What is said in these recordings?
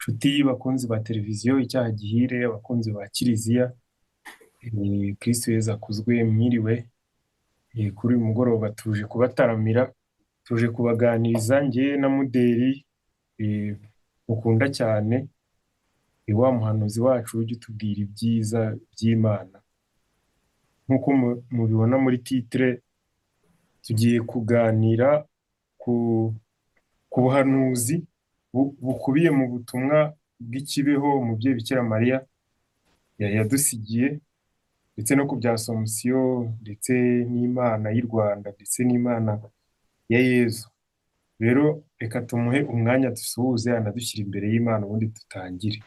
nshuti bakunzi ba televiziyo icyaha gihire abakunzi ba kiliziya Kristo Yezu akuzwe mwiriwe. Kuri uyu mugoroba tuje kubataramira, tuje kubaganiriza njye na Muderi mukunda cyane, wa muhanuzi wacu ujya utubwira ibyiza by'Imana. Nk'uko mubibona muri titre, tugiye kuganira ku buhanuzi bukubiye mu butumwa bw'ikibeho umubyeyi Bikira Mariya yadusigiye, ndetse no ku bya Assomption, ndetse n'Imana y'u Rwanda, ndetse n'Imana ya Yezu. Rero reka tumuhe umwanya dusuhuze, anadushyira imbere y'Imana ubundi dutangire.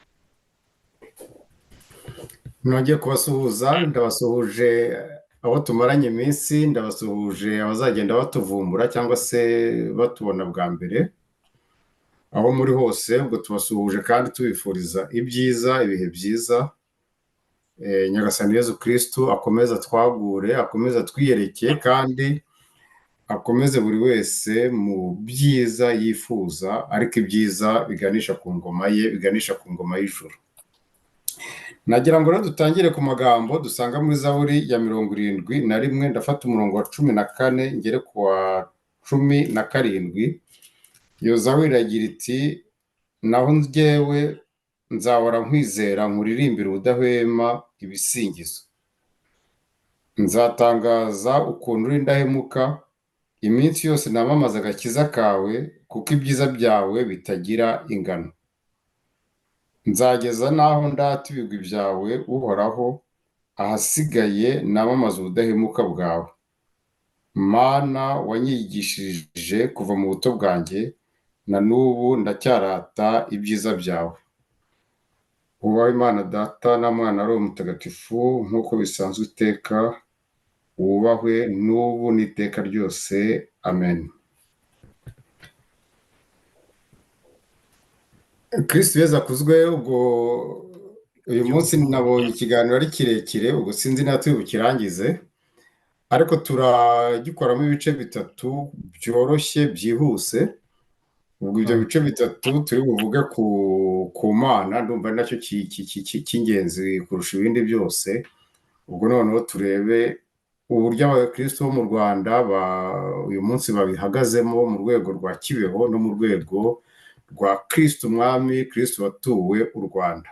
Nongeye kubasuhuza, ndabasuhuje abo tumaranye iminsi, ndabasuhuje abazagenda batuvumbura cyangwa se batubona bwa mbere, aho muri hose. Ubwo tubasuhuje kandi tubifuriza ibyiza, ibihe byiza. Nyagasani Yezu Kristo akomeza twagure, akomeza twiyereke, kandi akomeze buri wese mu byiza yifuza, ariko ibyiza biganisha ku ngoma ye, biganisha ku ngoma y'ijuru. Nagira ngo rero dutangire ku magambo dusanga muri Zaburi ya 71. Ndafata umurongo wa 14 ngere ku wa 17. Iyo Zaburi iragira iti: naho njyewe nzahora nkwizera, nkuririmbira ubudahwema ibisingizo. Nzatangaza ukuntu uri indahemuka, iminsi yose namamaza agakiza kawe, kuko ibyiza byawe bitagira ingano. Nzageza n'aho ndata ibigwi byawe, Uhoraho, ahasigaye namamaza ubudahemuka bwawe. Mana, wanyigishije kuva mu buto bwanjye, na n'ubu ndacyarata ibyiza byawe. Ubaho Imana Data na Mwana ari Mutagatifu, nk'uko bisanzwe iteka, wubahwe n'ubu n'iteka ryose. Amen. Kristo Yezu akuzwe. Ubwo uyu munsi nabonye ikiganiro ari kirekire, ubwo sinzi natwe bukirangize, ariko turagikoramo ibice bitatu byoroshye byihuse. Ubwo ibyo bice bitatu turi buvuge ku Mana, ndumva ari nacyo cy'ingenzi kurusha ibindi byose. Ubwo noneho turebe uburyo abakristo bo mu Rwanda uyu munsi babihagazemo, mu rwego rwa Kibeho no mu rwego rwa Kristo Umwami, Kristo watuwe u Rwanda.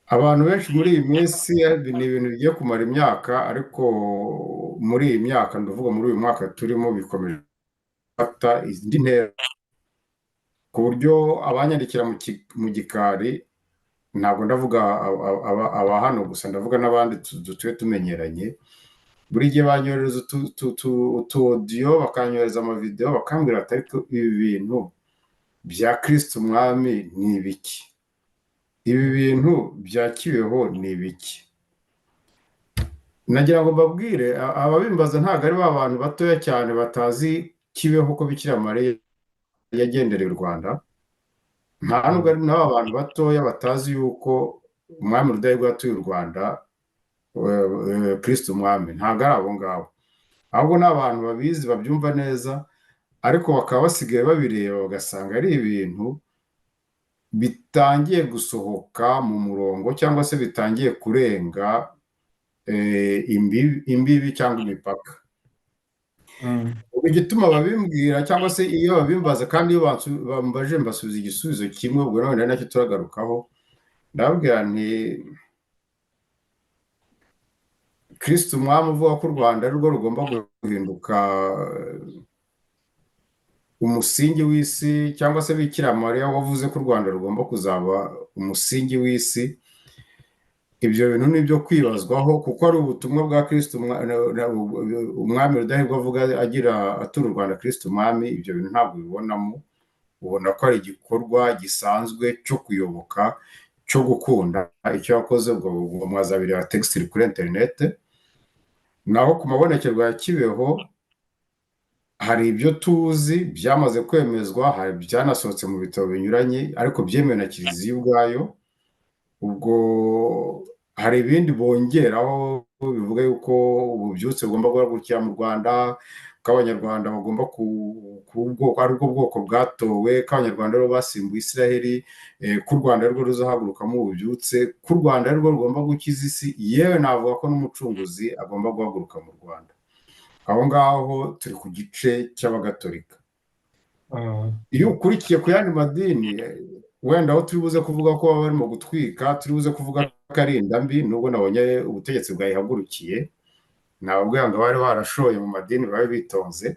Abantu benshi muri iyi minsi ni ibintu bigiye kumara imyaka, ariko muri iyi myaka, ndavuga muri uyu mwaka turimo, bikomeje gufata indi ntera, ku buryo abanyandikira mu gikari, ntabwo ndavuga aba hano gusa, ndavuga n'abandi dutuye tumenyeranye, buri gihe banyohereza utu-audio, bakanyohereza amavideo, bakambwira ati ariko ibi bintu bya Kristo Umwami ni ibiki? Ibi bintu bya Kibeho ni ibiki? Nagira ngo mbabwire, ababimbaza ntabwo ari ba bantu batoya cyane batazi Kibeho ko Bikira Mariya yagendereye u Rwanda, nta nubwo ari n'aba bantu batoya batazi yuko Umwami Rudahigwa yatuye u Rwanda, Kristo Umwami. Ntabwo ari abo ngabo, ahubwo ni abantu babizi, babyumva neza, ariko bakaba basigaye babireba bagasanga ari ibintu bitangiye gusohoka mu murongo, cyangwa se bitangiye kurenga imbibi cyangwa imipaka. Igituma babimbwira, cyangwa se iyo babimbaza, kandi iyo bambaje mbasubiza igisubizo kimwe, ubwo nawe nacyo turagarukaho. Ndababwira nti Kristo Umwami uvuga ko u Rwanda ari rwo rugomba guhinduka umusingi w'isi, cyangwa se Bikira Mariya wavuze ko u Rwanda rugomba kuzaba umusingi w'isi. Ibyo bintu ni ibyo kwibazwaho, kuko ari ubutumwa bwa Kristo Umwami Rudahigwa avuga, agira atura u Rwanda Kristo Umwami. Ibyo bintu ntabwo ubibonamo, ubona ko ari igikorwa gisanzwe cyo kuyoboka, cyo gukunda icyo yakoze. Ubwo mwazabireba textile kuri internet. Naho ku mabonekerwa ya Kibeho, hari ibyo tuzi byamaze kwemezwa, hari byanasohotse mu bitabo binyuranye, ariko byemewe na Kiliziya ubwayo. Ubwo hari ibindi bongeraho bivuga yuko ububyutse bugomba guhagurukira mu Rwanda, ko abanyarwanda bagomba ari bwo bwoko bwatowe, ko abanyarwanda aribo basimbuye Isiraheli, ko u Rwanda arirwo ruzahagurukamo ububyutse, ko u Rwanda arirwo rugomba gukiza isi, yewe navuga ko n'umucunguzi agomba guhaguruka mu Rwanda. Aho ngaho turi ku gice cy'abagatolika. Iyo ukurikiye ku yandi madini, wenda aho turi buze kuvuga ko baba barimo gutwika, turi buze kuvuga ko ari indambi, nubwo nabonye ubutegetsi bwayihagurukiye, nababwira ngo bari barashoye mu madini babe bitonze.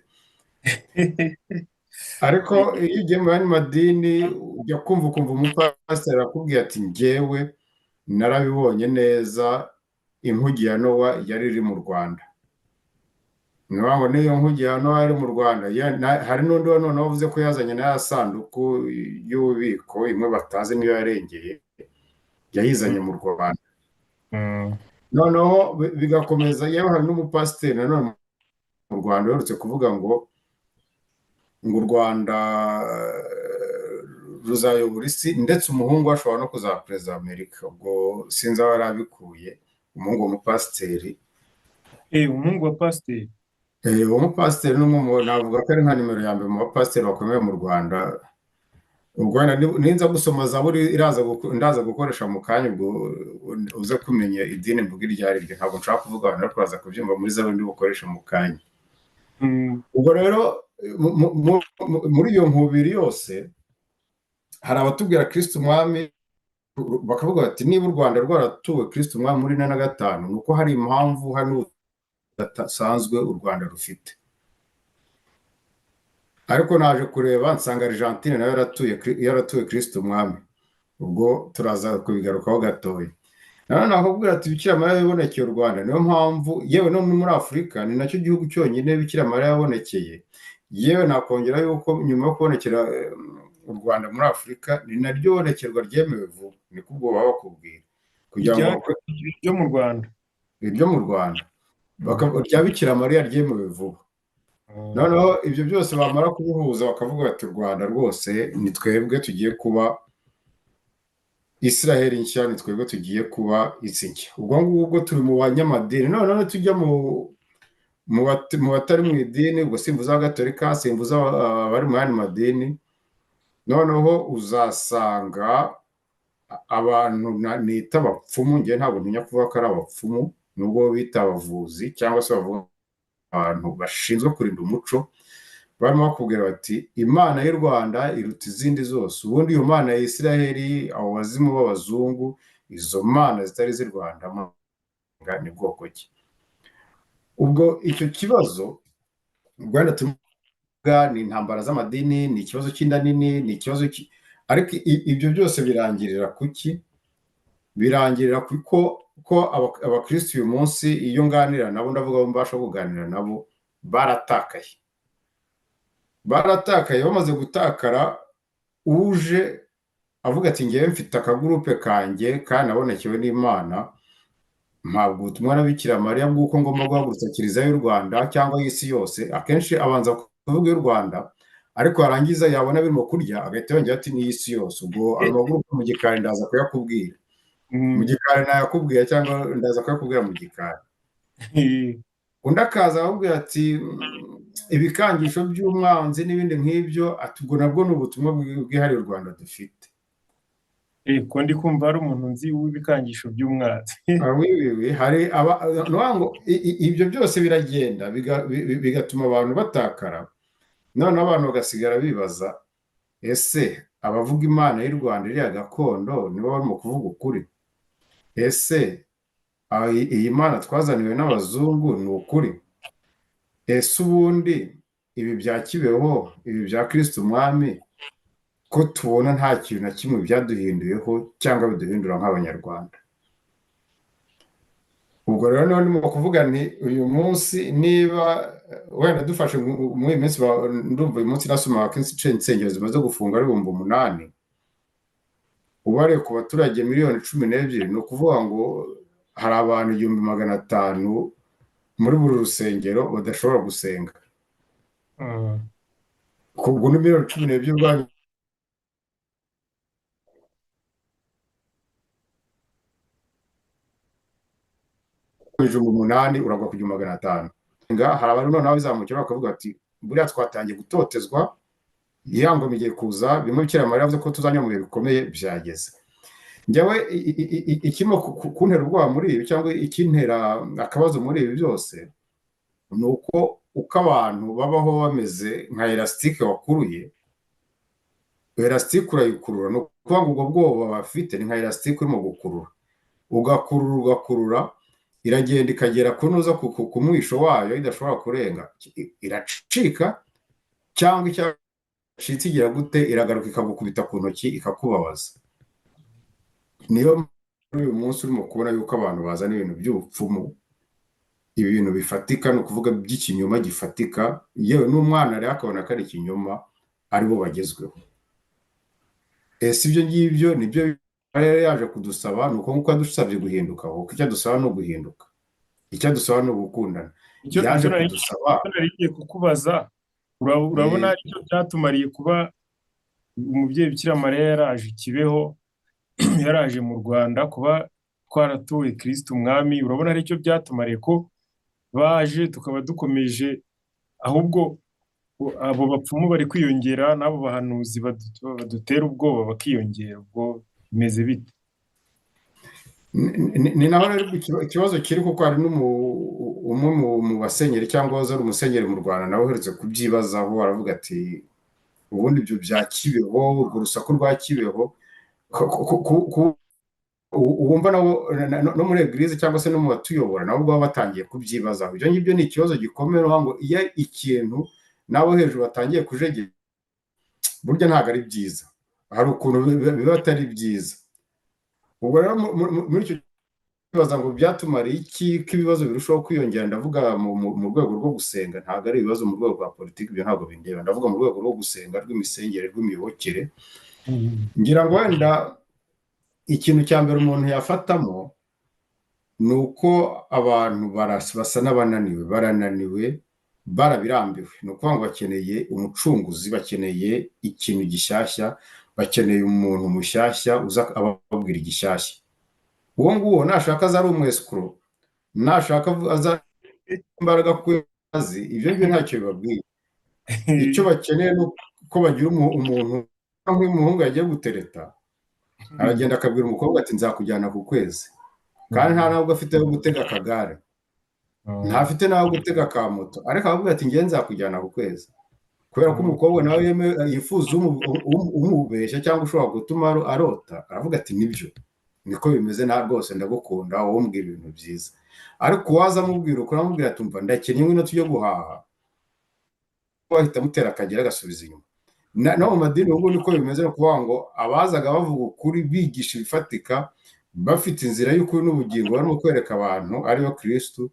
Ariko iyo ugiye mu yandi madini ujya kumva ukumva umupasiteri arakubwiye ati njyewe narabibonye neza, inkugi ya Nowa yari iri mu Rwanda. Ngo n'iyo nkugi ya Nowa yari mu Rwanda, hari n'undi wa noneho wavuze ko yazanye na ya sanduku y'ububiko, imwe batazi niyo yarengeye, yayizanye mu Rwanda. Noneho bigakomeza, yewe hari n'umupasiteri nanone mu Rwanda uherutse kuvuga ngo u Rwanda ruzayobora isi, ndetse umuhungu we ashobora no kuzaba perezida wa Amerika. Ubwo sinzi aho yari abikuye, umuhungu w'umupasiteri. Umuhungu wa pasiteri? Uwo mupasiteri navuga ko ari nka nimero ya mbere mu bapasiteri bakomeye mu Rwanda. Ubwo ninza gusoma Zaburi ndaza gukoresha mu kanya, ubwo uze kumenya idini mvuga iryo ari ryo. Ntabwo nshaka kuvuga abantu ariko uraza kubyumva muri Zaburi ndi bukoresha mu kanya. Ubwo rero muri iyo nkubiri yose hari abatubwira Kristo umwami, bakavuga bati niba u Rwanda rwaratuwe Kristo umwami muri 45, ni uko hari impamvu hano budasanzwe u Rwanda rufite. Ariko naje kureba nsanga Argentine nayo yaratuye Kristo umwami. Ubwo turaza kubigarukaho gatoya. Nanone nakubwira ati Bikira Mariya yabonekeye u Rwanda, niyo mpamvu yewe no muri Afurika ni nacyo gihugu cyonyine Bikira Mariya yabonekeye. Yewe nakongera yuko nyuma yo kubonekera u Rwanda muri Afurika ni naryo bonekerwa ryemewe vuba, niko ubwo baba bakubwira, kugira ngo ryo mu Rwanda, iryo mu Rwanda rya Bikira Mariya ryemewe vuba. Noneho ibyo byose bamara kubihuza bakavuga bati u Rwanda rwose ni twebwe tugiye kuba Isiraheli nshya, ni twebwe tugiye kuba isi nshya. Ubwo ngubwo turi mu banyamadini. Noneho tujya mu batari mu idini, ubwo simvuza abagatolika, simvuza abari mu yandi madini, noneho uzasanga abantu nita abapfumu, njye ntabwo ntinya kuvuga ko ari abapfumu, nubwo bita abavuzi cyangwa se bavuga abantu bashinzwe kurinda umuco, barimo bakubwira bati Imana y'u Rwanda iruta izindi zose. Ubundi iyo Mana ya Isiraheli, abo bazimu b'abazungu, izo mana zitari z'i Rwanda ni bwoko ki? Ubwo icyo kibazo Rwanda tuvuga ni intambara z'amadini, ni ikibazo cy'inda nini, ni ikibazo ariko ibyo byose birangirira kuki? Birangirira ko abakristo uyu munsi iyo nganira nabo, ndavuga abo mbasha kuganira nabo, baratakaye. Bamaze gutakara, uje avuga ati ngewe mfite akagurupe kanjye kandi nabonekewe n'Imana, mpabwa ubutumwa na Bikira Mariya bw'uko ngomba guhagurutsa Kiliziya y'u Rwanda cyangwa y'isi yose. Akenshi abanza kuvuga y'u Rwanda, ariko yarangiza yabona birimo kurya agahita yongera ati n'iy'isi yose. Ubwo ayo magurupe mu gikari ndaza kuyakubwira, mu gikari nayakubwira, cyangwa ndaza kuyakubwira mu gikari. Undi akaza akubwira ati ibikangisho by'umwanzi n'ibindi nk'ibyo, ati ubwo nabwo ni ubutumwa bwihariye u Rwanda dufite. Ko ndi kumva hari umuntu nzi w'ibikangisho by'umwanzi. Hari ibyo byose biragenda bigatuma abantu batakara. Noneho abantu bagasigara bibaza, ese abavuga Imana y'u Rwanda iriya gakondo nibo barimo kuvuga ukuri? Ese iyi Mana twazaniwe n'abazungu ni ukuri? Ese ubundi ibi bya Kibeho, ibi bya Kristo umwami, ko tubona nta kintu na kimwe byaduhinduyeho cyangwa biduhindura nk'abanyarwanda? Ubwo rero niho ndimo kuvuga nti uyu munsi niba wenda dufashe muri iyi minsi, ndumva uyu munsi nasoma ko insengero zimaze gufunga ari 8,000, ubare ku baturage 1,12,000,000, ni ukuvuga ngo hari abantu 500,000 muri buri rusengero badashobora gusenga. Ubwo ni 12,000,000 8,000 uragwa ku 500,000. hari abantu noneho bizamukira bakavuga ati buriya twatangiye gutotezwa, ya ngoma igiye kuza, bimwe Bikira Mariya yavuze ko tuzanyura mu bihe bikomeye, byageze. Njyewe ikirimo kuntera ubwoba muri ibi cyangwa ikintera akabazo muri ibi byose ni uko abantu babaho bameze nka elasitike wakuruye, elasitike urayikurura, ni ukuvuga ngo ubwo bwoba bafite ni nka elasitike urimo gukurura, ugakurura iragenda ikagera kunoza ku mwisho wayo idashobora kurenga, iracika, cyangwa icyacitse igira gute iragaruka ikagukubita ku ntoki ikakubabaza. Niyo uyu munsi urimo kubona yuko abantu bazana ibintu by'ubupfumu, ibintu bifatika, ni ukuvuga by'ikinyoma gifatika, yewe n'umwana rero akabona ko ari ikinyoma, aribo bagezweho. Ese ibyo ngibyo nibyo rero yaje kudusaba, ni uko nguko yadusabye guhinduka, kuko icyo dusaba ni uguhinduka, icyo dusaba ni ugukundana. Yaje kudusaba narigiye kukubaza, urabona ari cyo byatumariye kuba umubyeyi Bikira Mariya yaraje IKIBEHO, yaraje mu Rwanda, kuba twaratuye Kristo umwami, urabona ari cyo byatumariye ko baje tukaba dukomeje, ahubwo abo bapfumu bari kwiyongera n'abo bahanuzi badutera ubwoba bakiyongera, ubwo bimeze bite? ni naho rero ikibazo kiri, kuko hari umwe mu basenyeri cyangwa wahoze ari umusenyeri mu Rwanda nawe uherutse kubyibazaho, aravuga ati ubundi ibyo bya Kibeho, urwo rusaku rwa Kibeho, wumva no muri eglise cyangwa se no mu batuyobora nabo baba batangiye kubyibazaho. Ibyo ngibyo ni ikibazo gikomeye, ngo iyo ikintu nabo hejuru batangiye kujegera, burya ntabwo ari byiza, hari ukuntu biba atari byiza. Ubwo rero muri icyo kibazo ngo byatumariye iki ko ibibazo birushaho kwiyongera, ndavuga mu rwego rwo gusenga, ntabwo ari ibibazo mu rwego rwa politiki, ibyo ntabwo bindeba, ndavuga mu rwego rwo gusenga, rw'imisengere, rw'imiyobokere. Ngira ngo wenda ikintu cya mbere umuntu yafatamo ni uko abantu basa n'abananiwe, barabirambiwe, ni ukuvuga ngo bakeneye umucunguzi, bakeneye ikintu gishyashya, bakeneye umuntu mushyashya uza ababwira igishyashya. Uwo nguwo nashaka aza ari umwesikuru, nashaka aza imbaraga ku kazi, ibyo ngibyo ntacyo bibabwiye. Icyo bakeneye ni uko bagira umuntu nk'umuhungu yagiye gutereta, aragenda akabwira umukobwa ati nzakujyana ku kwezi, kandi nta ntabwo afite yo gutega akagare, ntafite naho gutega ka moto, ariko aravuga ati ngiye nzakujyana ku kwezi, kubera ko umukobwa nawe yifuza umubeshya cyangwa ushobora gutuma arota, aravuga ati nibyo niko bimeze, nta rwose ndagukunda, wowe umbwira ibintu byiza. Ariko waza amubwira ukuri, amubwira ati umva ndakennye ngwino tujye guhaha, wahita amutera akagera agasubiza inyuma. No mu madini ubu niko bimeze, no kuvuga ngo abazaga bavuga ukuri, bigisha ibifatika, bafite inzira y'ukuri n'ubugingo barimo kwereka abantu ariyo Kristo,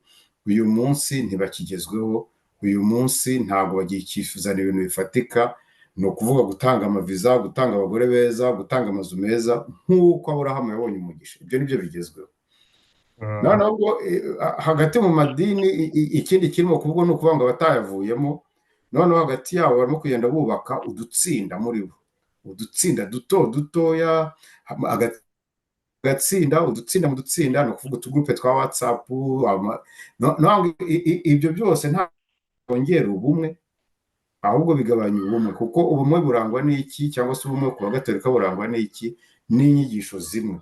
uyu munsi ntibakigezweho, uyu munsi ntabwo bagikifuzana ibintu bifatika, ni ukuvuga gutanga amaviza, gutanga abagore beza, gutanga amazu meza, nk'uko Aburahamu yabonye umugisha. Ibyo nibyo bigezweho. Noneho ubwo hagati mu madini ikindi kirimo kuvugwa ni ukuvuga ngo abatayavuyemo, noneho hagati yabo barimo kugenda bubaka udutsinda muri bo, udutsinda dutoya, agatsinda, udutsinda mu dutsinda, ni ukuvuga utugurupe twa WhatsApp. Ibyo byose nta kongera ubumwe, ahubwo bigabanya ubumwe, kuko ubumwe burangwa n'iki, cyangwa se ubumwe ku bagatolika burangwa n'iki? N'inyigisho zimwe,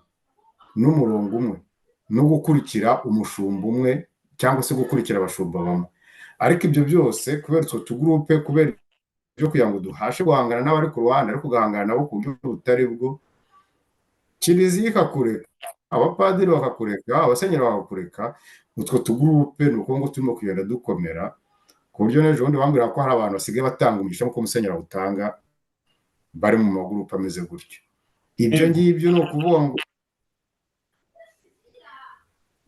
n'umurongo umwe, no gukurikira umushumba umwe, cyangwa se gukurikira abashumba bamwe. Ariko ibyo byose kubera utwo tugurupe, kubera ibyo kugira ngo duhashe guhangana n'abari ku ruhande, ariko ugahangana nabo ku buryo butari bwo, kiliziya ikakureka, abapadiri bakakureka, abasenyeri bakakureka, utwo tugurupe ni uko ngo turimo kugenda dukomera, ku buryo n'ejo bundi bambwira ko hari abantu basigaye batanga umugisha nk'uko musenyeri awutanga, bari mu magurupe ameze gutyo. Ibyo ngibyo ni ukuvuga ngo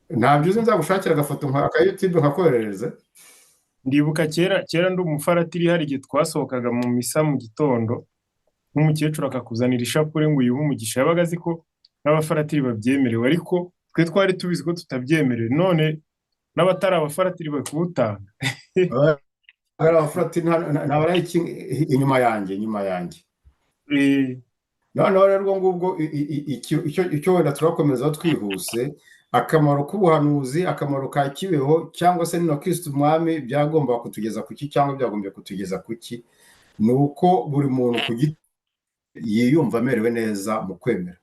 ntabyo uzi, nzagushakira agafoto aka YouTube nkakoherereza. Ndibuka kera ndi umufaratiri, hari igihe twasohokaga mu misa mu gitondo, nk'umukecuru akakuzanira ishapure ngo uyuhe umugisha, yabaga azi ko n'abafaratiri babyemerewe, ariko twe twari tubizi ko tutabyemerewe, none n'abatari abafaratiri bari kuwutanga. Hari abafaratiri ntabara inyuma yanjye. Noneho rero ngubwo icyo wenda turakomeza twihuse, akamaro k'ubuhanuzi, akamaro ka Kibeho cyangwa se na Kristo umwami byagomba kutugeza ku ki cyangwa byagombye kutugeza ku ki, ni uko buri muntu ku giti yiyumva amerewe neza mu kwemera,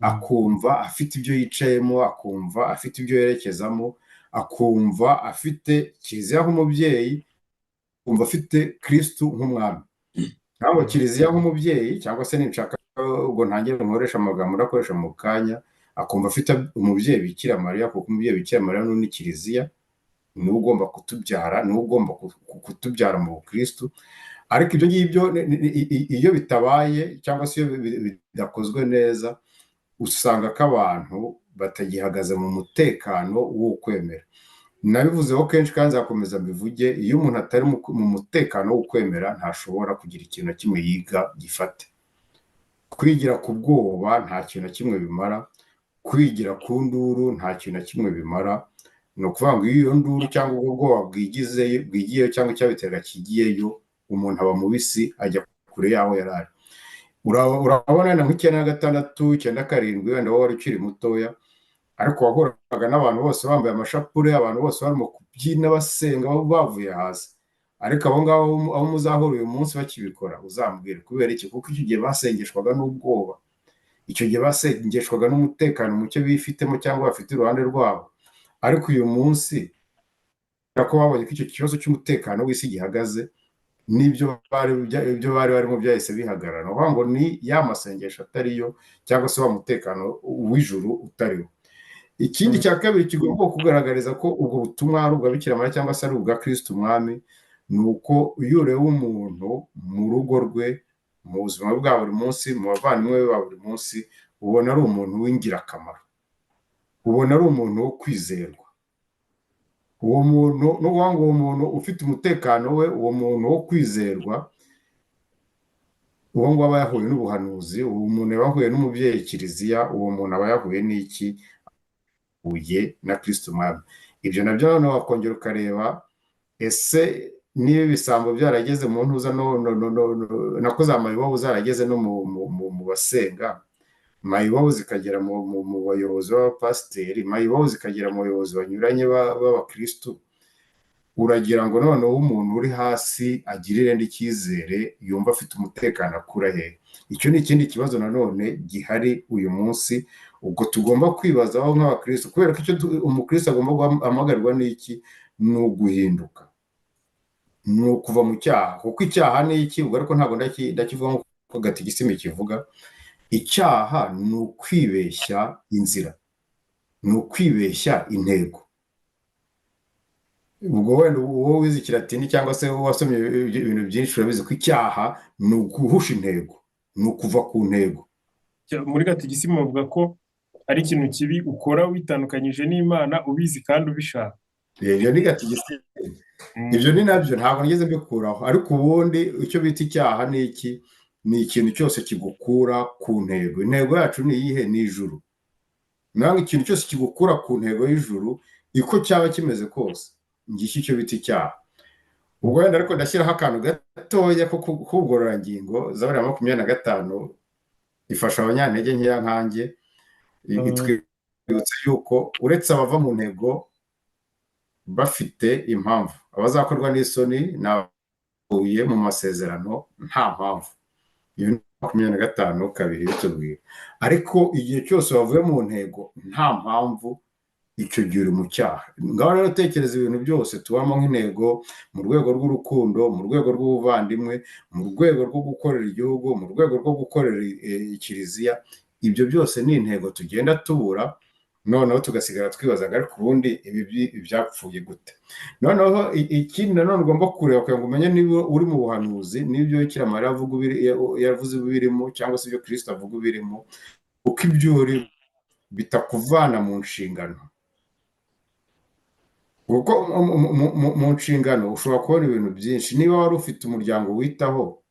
akumva afite ibyo yicayemo, akumva afite ibyo yerekezamo, akumva afite kiliziya nk'umubyeyi, akumva afite Kristo nk'umwami. Ntabwo kiliziya nk'umubyeyi cyangwa se ninshaka ubwo ntangire nkoresha amagambo ndakoresha mu kanya, akumva afite umubyeyi Bikira Mariya, kuko umubyeyi Bikira Mariya ni kiliziya, niwe ugomba kutubyara, niwe ugomba kutubyara mu Bukristo. Ariko ibyo ngibyo iyo bitabaye cyangwa se iyo bidakozwe neza, usanga ko abantu batagihagaze mu mutekano w'ukwemera. Nabivuzeho kenshi kandi nzakomeza mbivuge, iyo umuntu atari mu mutekano w'ukwemera ntashobora kugira ikintu na kimwe yiga gifate. Kwigira ku bwoba nta kintu na kimwe bimara, kwigira ku nduru nta kintu na kimwe bimara. Ni ukuvuga ngo iyo nduru cyangwa ubwo bwoba bwigiyeyo cyangwa icyabiteraga kigiyeyo, umuntu aba mubisi ajya kure yaho yari ari. Urabona wenda nk'icyenda na gatandatu, icyenda karindwi, wenda wowe wari ukiri mutoya, ariko wahoraga n'abantu bose bambaye amashapure, abantu bose barimo kubyina basenga bavuye hasi. Ariko abo ngabo aho muzahura uyu munsi bakibikora, uzambwire kubera iki? Kuko icyo gihe basengeshwaga n'ubwoba, icyo gihe basengeshwaga n'umutekano muke bifitemo cyangwa bafite iruhande rwabo. Ariko uyu munsi ko babonye ko icyo kibazo cy'umutekano w'isi gihagaze, n'ibyo bari barimo byahise bihagarara. Ni ngo ni ya masengesho atariyo cyangwa se wa mutekano w'ijuru utariho. Ikindi cya kabiri kigomba kugaragariza ko ubwo butumwa ari ubwa Bikira Mariya cyangwa se ari ubwa Kristo umwami, ni uko iyo ureba umuntu mu rugo rwe, mu buzima bwa buri munsi, mu bavandimwe be ba buri munsi, ubona ari umuntu w'ingirakamaro, ubona ari umuntu wo kwizerwa. Uwo muntu n'uwo ngo uwo muntu ufite umutekano we, uwo muntu wo kwizerwa, uwo ngo aba yahuye n'ubuhanuzi, uwo muntu aba yahuye n'umubyeyi kiliziya, uwo muntu aba yahuye n'iki? Huye na Kristo umwami. Ibyo nabyo noneho wakongera ukareba, ese niba ibisambo byarageze mu ntuza nako za mayibobo zarageze no mu basenga, mayibobo zikagera mu bayobozi b'abapasiteri, mayibobo zikagera mu bayobozi banyuranye b'abakristo, uragira ngo noneho umuntu uri hasi agirire icyizere, yumva afite umutekano akura hehe? Icyo ni ikindi kibazo nanone gihari uyu munsi, ubwo tugomba kwibazaho nk'abakristo, kubera ko icyo umukristo agomba guhamagarwa n'iki? Ni uguhinduka, ni ukuva mu cyaha. Kuko icyaha ni iki? Ubwo ariko ntabwo ndakivuga nk'uko Gatigisimi kivuga. Icyaha ni ukwibeshya inzira, ni ukwibeshya intego. Ubwo wenda wowe wize Ikilatini cyangwa se wasomye ibintu byinshi urabizi ko icyaha ni uguhusha intego, ni ukuva ku ntego. Muri Gatigisimi bavuga ko ari ikintu kibi ukora witandukanyije n'Imana, ubizi kandi ubishaka. Ibyo ni Gatigisimi. Ibyo ni nabyo ntabwo nigeze mbikuraho, ariko ubundi icyo bita icyaha ni iki? Ni ikintu cyose kigukura ku ntego. Intego yacu ni iyihe? Ni ijuru. Naho ikintu cyose kigukura ku ntego y'ijuru, iko cyaba kimeze kose, ngiki icyo bita icyaha. Ubwo wenda ariko ndashyiraho akantu gatoya ko k'ubugororangingo, Zaburi ya 25 ifasha abanyantege nkeya nkanjye, itwibutsa yuko uretse abava mu ntego bafite impamvu, abazakorwa n'isoni n'abavuye mu masezerano nta mpamvu. Iyo ni 25:2 bitubwira. Ariko igihe cyose wavuye mu ntego nta mpamvu, icyo gihe uri mu cyaha. Ngaho rero tekereza ibintu byose tubamo nk'intego, mu rwego rw'urukundo, mu rwego rw'ubuvandimwe, mu rwego rwo gukorera igihugu, mu rwego rwo gukorera kiliziya. Ibyo byose ni intego tugenda tubura, noneho tugasigara twibazaga ariko ubundi ibi byapfuye gute? Noneho ikindi nanone ugomba kureba kugira ngo umenye niba uri mu buhanuzi, n'ibyo Bikira Mariya yavuze birimo cyangwa se ibyo Kristo avuga birimo, uko ibyo uri bitakuvana mu nshingano. Kuko mu nshingano ushobora kubona ibintu byinshi. Niba wari ufite umuryango witaho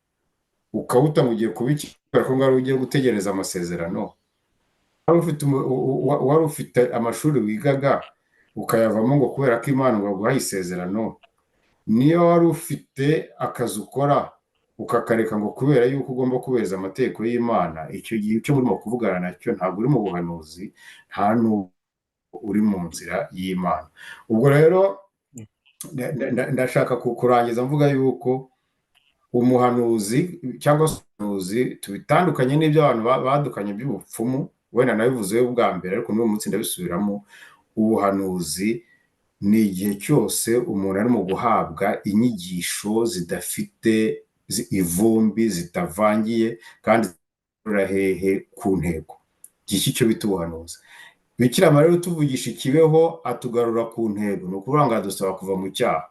ukawuta ngo ugiye kubikora ko ngari ugiye gutegereza amasezerano, wari ufite amashuri wigaga ukayavamo ngo kubera ko Imana ngo aguhaye isezerano, niba wari ufite akazi ukora ukakareka ngo kubera yuko ugomba kubahiriza amategeko y'Imana, icyo gihe icyo murimo kuvugana nacyo ntabwo uri mu buhanuzi, nta n'ubwo uri mu nzira y'Imana. Ubwo rero ndashaka kurangiza mvuga yuko umuhanuzi cyangwa se umuhanuzi tubitandukanye n'ibyo abantu badukanye by'ubupfumu, wenda nabivuzeho bwa mbere ariko n'uyu munsi ndabisubiramo. Ubuhanuzi ni igihe cyose umuntu arimo guhabwa inyigisho zidafite ivumbi, zitavangiye kandi zirura hehe ku ntego. Iki cyo bita ubuhanuzi. Bikira Mariya rero tuvugisha ikibeho atugarura ku ntego, ni ukuvuga ngo adusaba kuva mu cyaha.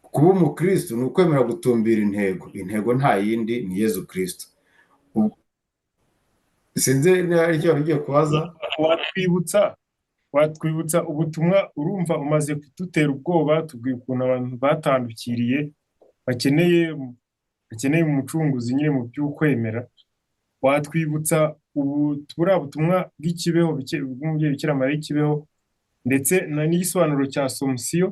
Kuba umukristo ni ukwemera gutumbira intego. Intego nta yindi ni Yezu Kristo. Sinzi niba icyo wari ugiye kubaza. Watwibutsa ubutumwa, urumva umaze kudutera ubwoba, tubwiye ukuntu abantu batandukiriye bakeneye umucunguzi nyine mu by'ukwemera. Watwibutsa buriya butumwa bw'ikibeho bw'umubyeyi Bikira Mariya ikibeho, ndetse n'igisobanuro cya Assomption,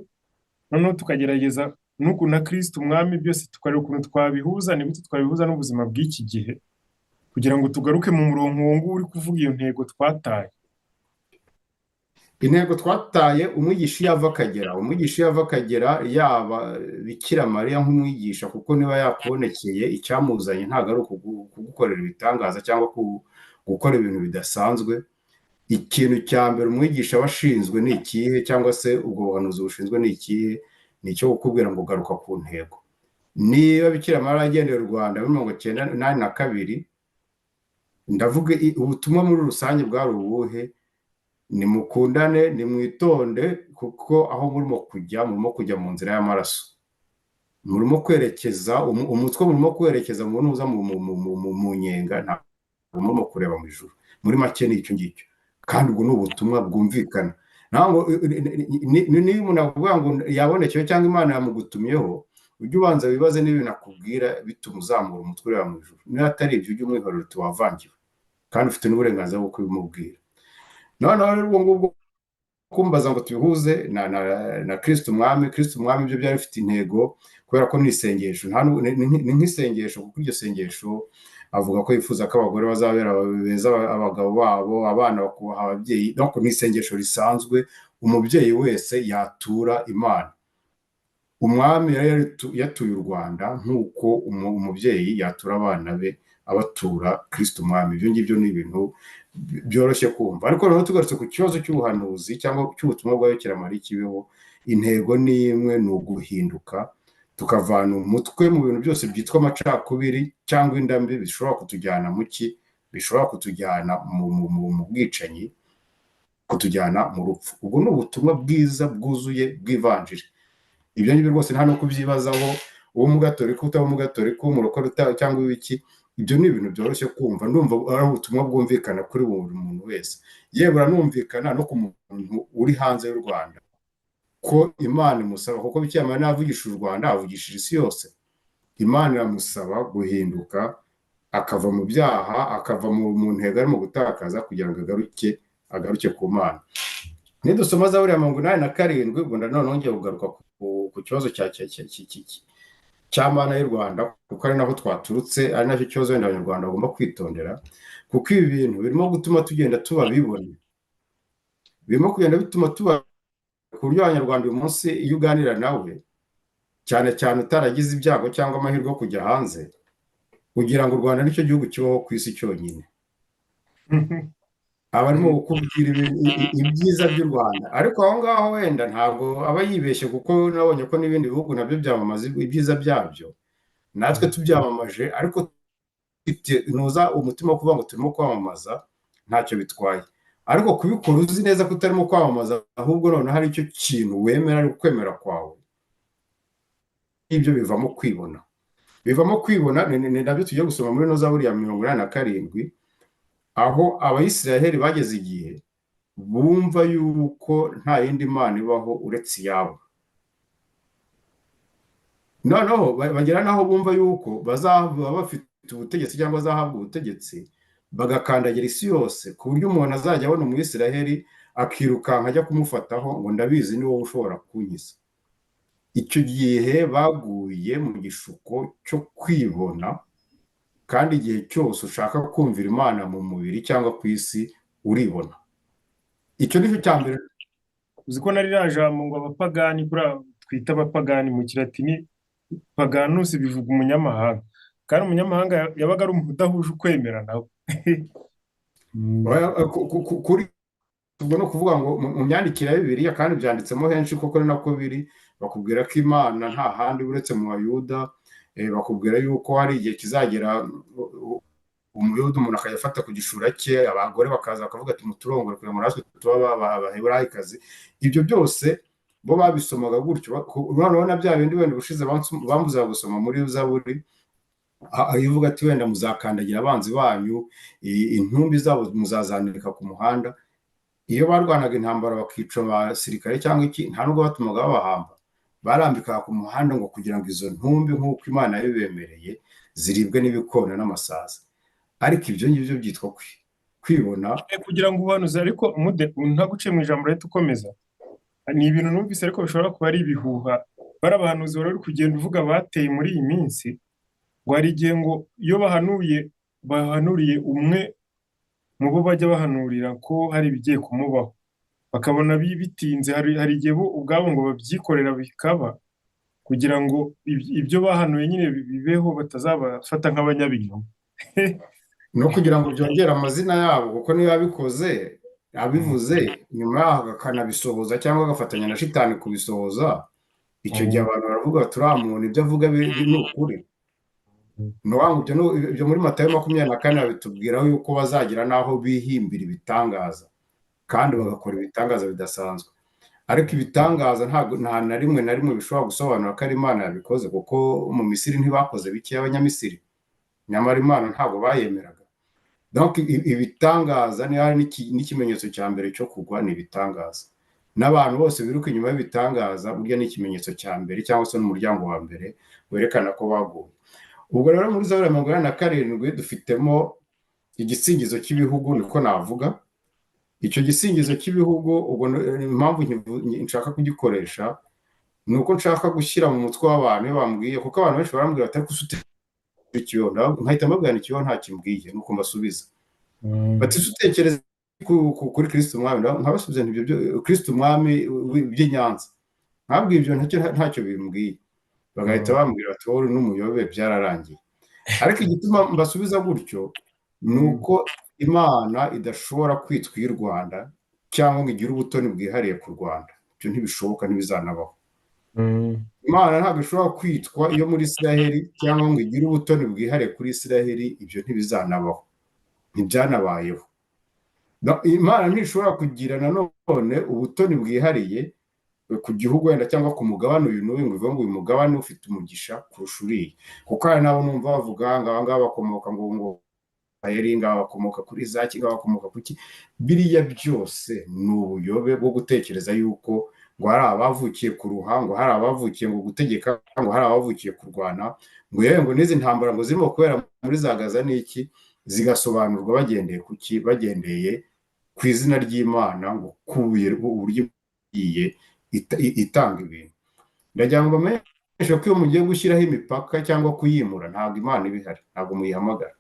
noneho tukagerageza n'ukuntu na Kristo umwami byose tukareba ukuntu twabihuza, n'ibiti twabihuza n'ubuzima bw'iki gihe, kugira ngo tugaruke mu murongo wo uri kuvuga iyo ntego twataye. Intego twataye, umwigisha iyo ava akagera, yaba Bikira Mariya nk'umwigisha, kuko niba yakubonekeye icyamuzanye ntabwo ari kugukorera ibitangaza cyangwa gukora ibintu bidasanzwe. Ikintu cya mbere umwigisha aba ashinzwe ni ikihe, cyangwa se ubwo buhanuzi bushinzwe ni ikihe? Ni icyo kukubwira ngo garuka ku ntego. Niba Bikira Mariya agendera u Rwanda muri 1982, ndavuga ubutumwa muri rusange bwari ubuhe? Nimukundane, nimwitonde, kuko aho murimo kujya mu nzira y'amaraso. Murimo kwerekeza umutwe, murimo kwerekeza mu ntuza mu nyenga, ntabwo murimo kureba mu ijuru. Muri make ni icyo ngicyo, kandi ubwo ni ubutumwa bwumvikana. Niba umuntu avuga ngo yabonekewe cyangwa Imana yamugutumyeho, ujye ubanza wibaze n'ibintu akubwira bituma uzamura umutwe ureba mu ijuru. Niba atari ibyo, ujye umwihorera uti wavangiwe, kandi ufite n'uburenganzira bwo kubimubwira. Noneho rero ubwo ngubwo kumbaza ngo tubihuze na Kristo umwami. Kristo umwami ibyo byari bifite intego, kubera ko ni isengesho. Ni nk'isengesho, kuko iryo sengesho avuga ko yifuza ko abagore bazabera beza abagabo babo, abana bakubaha ababyeyi. Ni isengesho risanzwe umubyeyi wese yatura Imana. Umwami yatuye u Rwanda nk'uko umubyeyi yatura abana be abatura Kristo umwami. Ibyo ngibyo ni ibintu byoroshye kumva. Ariko noneho tugarutse ku kibazo cy'ubuhanuzi cyangwa cy'ubutumwa bwa Bikira Mariya ikibeho, intego ni imwe, ni uguhinduka, tukavana umutwe mu bintu byose byitwa amacakubiri cyangwa indambi bishobora kutujyana mu ki, bishobora kutujyana mu bwicanyi, kutujyana mu rupfu. Ubwo ni ubutumwa bwiza bwuzuye bw'ivanjiri. Ibyo ngibyo rwose nta no kubyibazaho, uwo mu gatolika utaba mu gatolika, umurokore cyangwa ibiki. Ibyo ni ibintu byoroshye kumva. Ndumva ari ubutumwa bwumvikana kuri buri muntu wese, yewe buranumvikana no ku muntu uri hanze y'u Rwanda, ko Imana imusaba, kuko Bikira Mariya avugisha u Rwanda avugishije isi yose. Imana iramusaba guhinduka, akava mu byaha, akava mu ntego arimo gutakaza, kugira ngo agaruke ku Mana. Nidusoma Zaburi ya 87, ubwo noneho ngiye kugaruka ku kibazo cya Mana y'u Rwanda, kuko ari naho twaturutse, ari nacyo kibazo wenda Abanyarwanda bagomba kwitondera, kuko ibi bintu birimo gutuma tugenda tubabibona, birimo kugenda bituma tuba ku buryo Abanyarwanda uyu munsi iyo uganira nawe, cyane cyane utaragize ibyago cyangwa amahirwe yo kujya hanze, kugira ngo u Rwanda nicyo gihugu kibaho ku isi cyonyine. Aba arimo kukubwira ibyiza by'u Rwanda, ariko aho ngaho wenda ntabwo aba yibeshye, kuko nabonye ko n'ibindi bihugu nabyo byamamaza ibyiza byabyo, natwe tubyamamaje, ariko ntuza umutima wo kuvuga ngo turimo kwamamaza, ntacyo bitwaye. Ariko kubikora uzi neza ko utarimo kwamamaza, ahubwo noneho hari icyo kintu wemera, ari ukwemera kwawe, ibyo bivamo kwibona. Ni nabyo tugiye gusoma muri Zaburi ya 87, aho Abayisiraheli bageze igihe bumva yuko nta yindi Mana ibaho uretse iyabo. Noneho bagera naho bumva yuko bazaba bafite ubutegetsi cyangwa bazahabwa ubutegetsi, bagakandagira isi yose, ku buryo umuntu azajya abona Umuyisiraheli akirukanka ajya kumufataho ngo ndabizi ni wowe ushobora kunkiza. Icyo gihe baguye mu gishuko cyo kwibona, kandi igihe cyose ushaka kumvira Imana mu mubiri cyangwa ku isi uribona. icyo ni cyo cya mbere. uzi ko nari jambo ngo abapagani buriya twita abapagani mu kilatini paganusi bivuga umunyamahanga, kandi umunyamahanga yabaga ari umuntu udahuje ukwemera nawe. Mm. Kuri ubwo ni ukuvuga ngo mu myandikire ya Bibiliya, kandi byanditsemo henshi koko ni nako biri, bakubwira ko Imana nta handi uretse mu Bayuda. Bakubwira yuko hari igihe kizagera umuyuda umuntu akajya afata ku gishura cye, abagore bakaza bakavuga ati muturongore kugira ngo natwe tuba abaheburayikazi. Ibyo byose bo babisomaga gutyo. Noneho na bya bindi wenda ubushize bambuzaga gusoma muri Zaburi, ivuga ati wenda muzakandagira abanzi banyu, intumbi zabo muzazandika ku muhanda. Iyo barwanaga intambara bakica abasirikare cyangwa iki, nta nubwo batumaga babahamba, barambikaga ku muhanda ngo kugira ngo izo ntumbi nk'uko Imana yabibemereye ziribwe n'ibikona n'amasazi. Ariko ibyo ngibyo byitwa kwibona. Kugira ngo uhanuze, ariko ntaguciye mu ijambo leta ukomeza, ni ibintu numvise ariko bishobora kuba ari ibihuha. Bari abahanuzi bari kugenda uvuga bateye muri iyi minsi, ngo hari igihe ngo iyo bahanuriye umwe mu bo bajya bahanurira ko hari ibigiye kumubaho, bakabona bitinze, hari igihe bo ubwabo ngo babyikorera bikaba, kugira ngo ibyo bahanuye nyine bibeho, batazabafata nk'abanyabinyoma. No kugira ngo byongere amazina yabo, kuko niba abikoze abivuze nyuma yaho akanabisohoza cyangwa agafatanya na shitani kubisohoza, icyo gihe abantu baravuga turamuntu ibyo avuga ni ukuri. Ibyo muri Matayo 24 bitubwiraho yuko bazagira n'aho bihimbira ibitangaza, kandi bagakora ibitangaza bidasanzwe. Ariko ibitangaza nta na rimwe bishobora gusobanura ko ari Imana yabikoze, kuko mu Misiri ntibakoze bike abanyamisiri, nyamara Imana ntabwo bayemeraga. Donc ibitangaza ni hari n'ikimenyetso cya mbere cyo kugwa, ni ibitangaza. N'abantu bose biruka inyuma y'ibitangaza burya ni ikimenyetso cya mbere, cyangwa se n'umuryango wa mbere werekana ko baguye. Ubwo rero muri Zaburi 87 dufitemo igisingizo cy'ibihugu, niko navuga. Icyo gisingizo cy'ibihugu, ubwo impamvu nshaka kugikoresha ni uko nshaka gushyira mu mutwe w'abantu iyo bambwiye, kuko abantu benshi barambwira batari kusute ikiyo, nkahita mbabwira ikiyo nta kimbwiye, nuko mbasubiza bati utekereza kuri Kristo Umwami, nkabasubiza ibyo Kristo Umwami by'Inyanza, nkabwiye ibyo ntacyo bimbwiye, bagahita bambwira ati wowe n'umuyobe byararangiye. Ariko igituma mbasubiza gutyo ni uko Imana idashobora kwitwa iy'u Rwanda cyangwa ngo igire ubutoni bwihariye ku Rwanda. Ibyo ntibishoboka, ntibizanabaho. Imana ntabwo ishobora kwitwa iyo muri Isiraheli cyangwa ngo igire ubutoni bwihariye kuri Isiraheli. Ibyo ntibizanabaho, ntibyanabayeho. Imana ntishobora kugira nanone ubutoni bwihariye ku gihugu wenda cyangwa ku mugabane uyu n'uyu, ngo ivuge ngo uyu mugabane ufite umugisha kurusha uriya, kuko hari nabo numva bavuga ngo aba ngaba bakomoka ngo ngaba bakomoka kuri zaki, ngaba bakomoka kuki. Biriya byose ni ubuyobe bwo gutekereza yuko ngo hari abavukiye ku ruhango, hari abavukiye ngo gutegeka, ngo hari abavukiye kurwana, ngo yewe ngo n'izi ntambara ngo zirimo kubera muri za Gaza n'iki zigasobanurwa bagendeye kuki, bagendeye ku izina ry'Imana, ngo kubuye uburyo igiye itanga ibintu. Ndagira ngo bamenyeshe ko iyo mugiye gushyiraho imipaka cyangwa kuyimura, ntabwo Imana ibihari, ntabwo muyihamagara.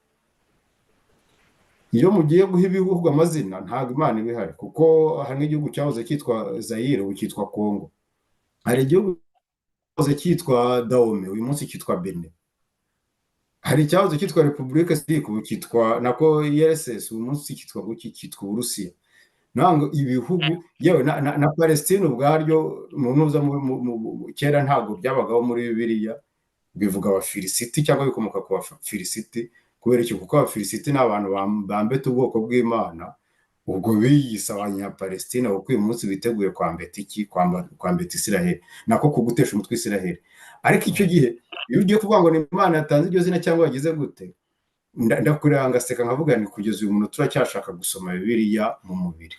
Iyo mugiye guha ibihugu amazina, ntabwo Imana ibihari, kuko hari nk'igihugu cyahoze cyitwa Zaire, ubu cyitwa Congo. Hari igihugu cyahoze cyitwa Dahomey, uyu munsi cyitwa Benin. Hari icyahoze cyitwa Repubulika Sirike, ubu cyitwa nako URSS, uyu munsi cyitwa Uburusiya. Nango ibihugu yewe na Palestine ubwaryo munuza kera ntabwo byabagaho muri Bibiliya, bivuga abafilisiti cyangwa bikomoka ku bafilisiti. Kubera iki? Kuko abafilisiti ni abantu bambeta ubwoko bw'Imana, ubwo biyise abanyapalestina, kuko uyu munsi biteguye kwambeta iki? Kwambeta Isiraheli, nako kugutesha umutwe Isiraheli. Ariko icyo gihe iyo ugiye kuvuga ngo ni Imana yatanze iryo zina cyangwa yagize gute, ndakureba ngaseka nkavuga ni kugeza uyu muntu turacyashaka gusoma Bibiliya mu mubiri.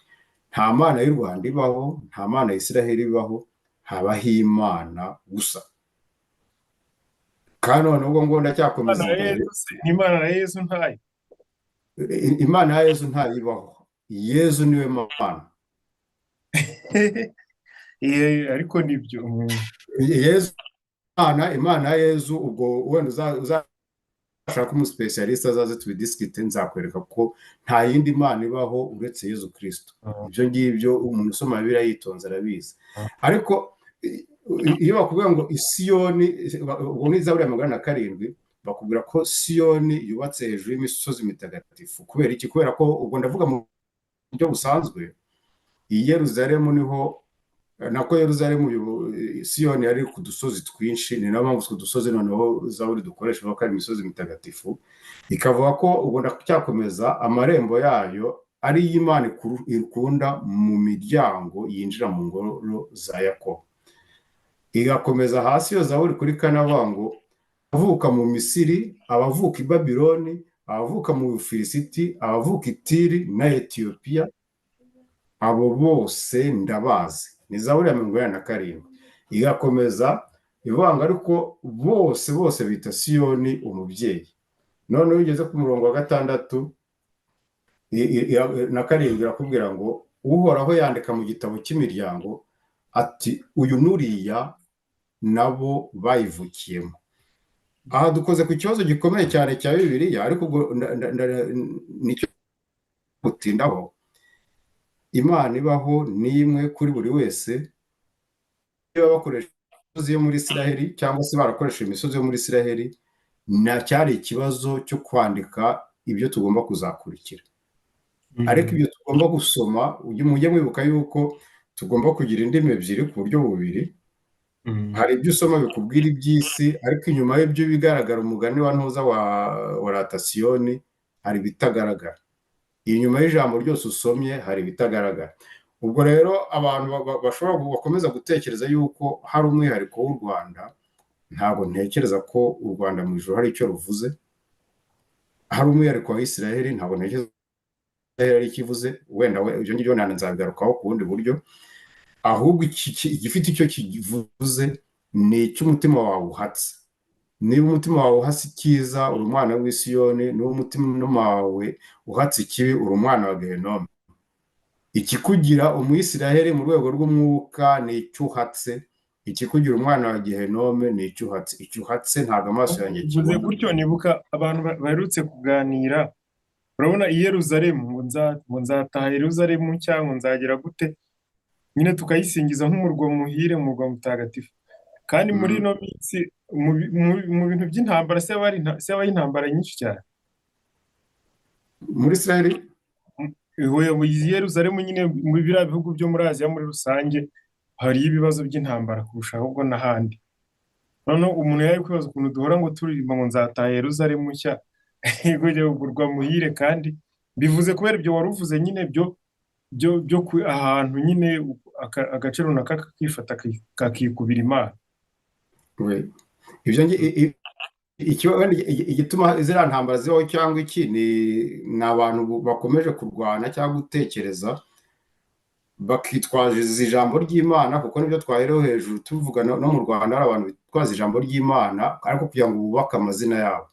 Nta Mana y'u Rwanda ibaho, nta Mana y'Isiraheli ibaho, habaho Imana gusa. Kandi nubwo ngo ndacyakomeza, Imana ya Yesu ntayo, Imana ya Yesu ntayo ibaho. Yesu niwe Mana. Ariko nibyo Yesu Imana ya Yesu, ubwo wenda uzashaka umusipesiyalisite azaze tubidisikite, nzakwereka ko nta yindi mana ibaho uretse Yezu Kristo. Ibyo ngibyo umuntu usoma Bibiliya yitonze arabizi. Ariko iyo bakubwira ngo Isiyoni, ubwo ni Zaburi ya 107, bakubwira ko Siyoni yubatse hejuru y'imisozi mitagatifu. Kubera iki? Kubera ko ubwo ndavuga mu buryo busanzwe, i Yeruzalemu niho, nako Yeruzalemu Siyoni yari ku dusozi twinshi, ni nayo mpamvu utwo dusozi noneho Zaburi dukoresha ko ari imisozi mitagatifu. Ikavuga ko ubwo cyakomeza amarembo yayo ari y'Imana ikunda mu miryango yinjira mu ngoro za Yakobo. Igakomeza hasi yo Zaburi kuri kane avuga ngo abavuka mu Misiri, abavuka i Babiloni, abavuka mu Bufilisiti, abavuka i Tiri na Etiyopiya, abo bose ndabazi. Ni Zaburi ya 107. Igakomeza ivuga ngo ariko bose bita Siyoni umubyeyi. None ugeze ku murongo wa 6 na 7 irakubwira ngo Uhoraho yandika mu gitabo cy'imiryango ati uyu nuriya nabo bayivukiyemo. Aha dukoze ku kibazo gikomeye cyane cya Bibiliya, ariko nicyo gutindaho. Imana ibaho ni imwe kuri buri wese. Iyo bakoresha imisozi yo muri Isiraheli cyangwa se barakoresha imisozi yo muri Isiraheli, cyari ikibazo cyo kwandika ibyo tugomba kuzakurikira. Ariko ibyo tugomba gusoma, mujye mwibuka yuko tugomba kugira indimi ebyiri ku buryo bubiri. Hari ibyo usoma bikubwira iby'isi, ariko inyuma y'ibyo bigaragara, umugani wa ntuza wa ratasiyoni, hari ibitagaragara. Inyuma y'ijambo ryose usomye hari ibitagaragara. Ubwo rero abantu bashobora bakomeza gutekereza yuko hari umwihariko w'u Rwanda. Ntabwo ntekereza ko u Rwanda mu ijuru hari icyo ruvuze. Hari umwihariko wa Isiraheli, ntabwo ntekereza ari ikivuze. Wenda ibyo ngibyo nzabigarukaho ku bundi buryo. Ahubwo igifite icyo kivuze ni icy'umutima wawe uhatse. Niba umutima wawe uhase icyiza, uri umwana w'Isiyoni. Niba umutima wawe uhatse ikibi, uri umwana wa Gehenome. Ikikugira umwisiraheli mu rwego rw'umwuka ni icyo uhatse. Ikikugira umwana wa Gehenome ni icyo uhatse. Icyo uhatse ntabwo amaso yanjye kibona. Gutyo nibuka abantu baherutse kuganira, urabona i Yeruzalemu, ngo nzataha Yeruzalemu cyangwa nzagera gute, nyine tukayisingiza nk'umurwa muhire, umurwa mutagatifu. Kandi muri ino minsi mu bintu by'intambara se habaho intambara nyinshi cyane muri Isiraheli. I Yeruzalemu nyine mu biriya bihugu byo muri Aziya muri rusange hariyo ibibazo by'intambara kurusha ahubwo n'ahandi. Noneho umuntu yari kwibaza ukuntu duhora ngo turirimba ngo nzataha Yeruzalemu nshya kujya kugurwa muhire, kandi bivuze kubera ibyo wari uvuze nyine byo ahantu nyine agace runaka kakifata kakikubira Imana. Igituma ziriya ntambara zibaho cyangwa iki ni abantu bakomeje kurwana cyangwa gutekereza bakitwaza ijambo ry'Imana, kuko nibyo twahereho hejuru tuvuga. No mu Rwanda hari abantu bitwaza ijambo ry'Imana ariko kugira ngo bubake amazina yabo.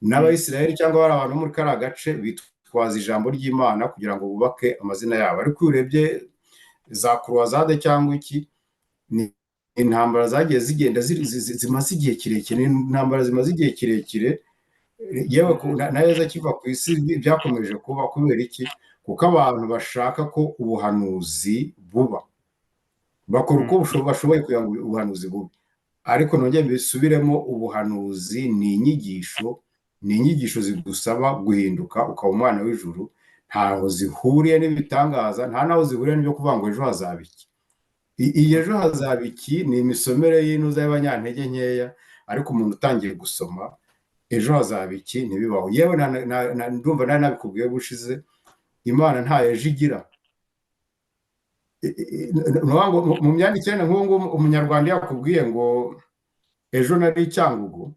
N'Abayisiraheli cyangwa bari abantu muri kariya gace bitwaza ijambo ry'Imana kugira ngo bubake amazina yabo. Ariko iyo urebye za kurwazade cyangwa iki, ni intambara zagiye zigenda zimaze igihe kirekire. Intambara zimaze igihe kirekire, yewe na Yezu akiva ku isi byakomeje kuba. Kubera iki? Kuko abantu bashaka ko ubuhanuzi buba, bakora uko bashoboye kugira ngo ubuhanuzi bube. Ariko nongeye bisubiremo, ubuhanuzi ni inyigisho zigusaba guhinduka ukaba umwana w'ijuru. Ntaho zihuriye n'ibitangaza, nta naho zihuriye n'ibyo kuvuga ngo ejo hazaba iki. Iyi ejo hazaba iki ni imisomere y'intuza y'abanyantege nkeya, ariko umuntu utangiye gusoma ejo hazaba iki ntibibaho. Yewe ndumva nari nabikubwiye bushize, Imana nta ejo igira. Mu myandikire nk'ubu umunyarwanda yakubwiye ngo ejo nari Cyangugu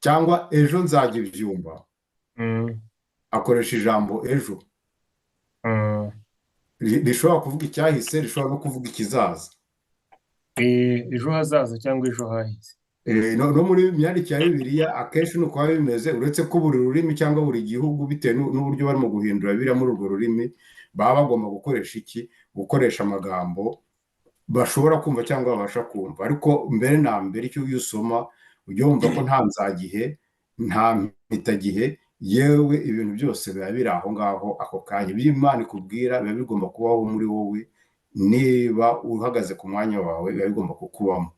cyangwa ejo nzajya ibyumba, akoresha ijambo ejo. Rishobora kuvuga icyahise, rishobora no kuvuga ikizaza. Ejo hazaza cyangwa ejo hahise. No muri myandikire ya Bibiliya akenshi nuko biba bimeze, uretse ko buri rurimi cyangwa buri gihugu bitewe n'uburyo barimo guhindura biriya muri urwo rurimi, baba bagomba gukoresha iki, gukoresha amagambo bashobora kumva cyangwa babasha kumva. Ariko mbere na mbere icyo usoma ujya wumva ko nta nzagihe nta mpitagihe, yewe ibintu byose biba biri aho ngaho ako kanya. Ibyo Imana ikubwira biba bigomba kubaho muri wowe, niba uhagaze ku mwanya wawe biba bigomba kukubamo,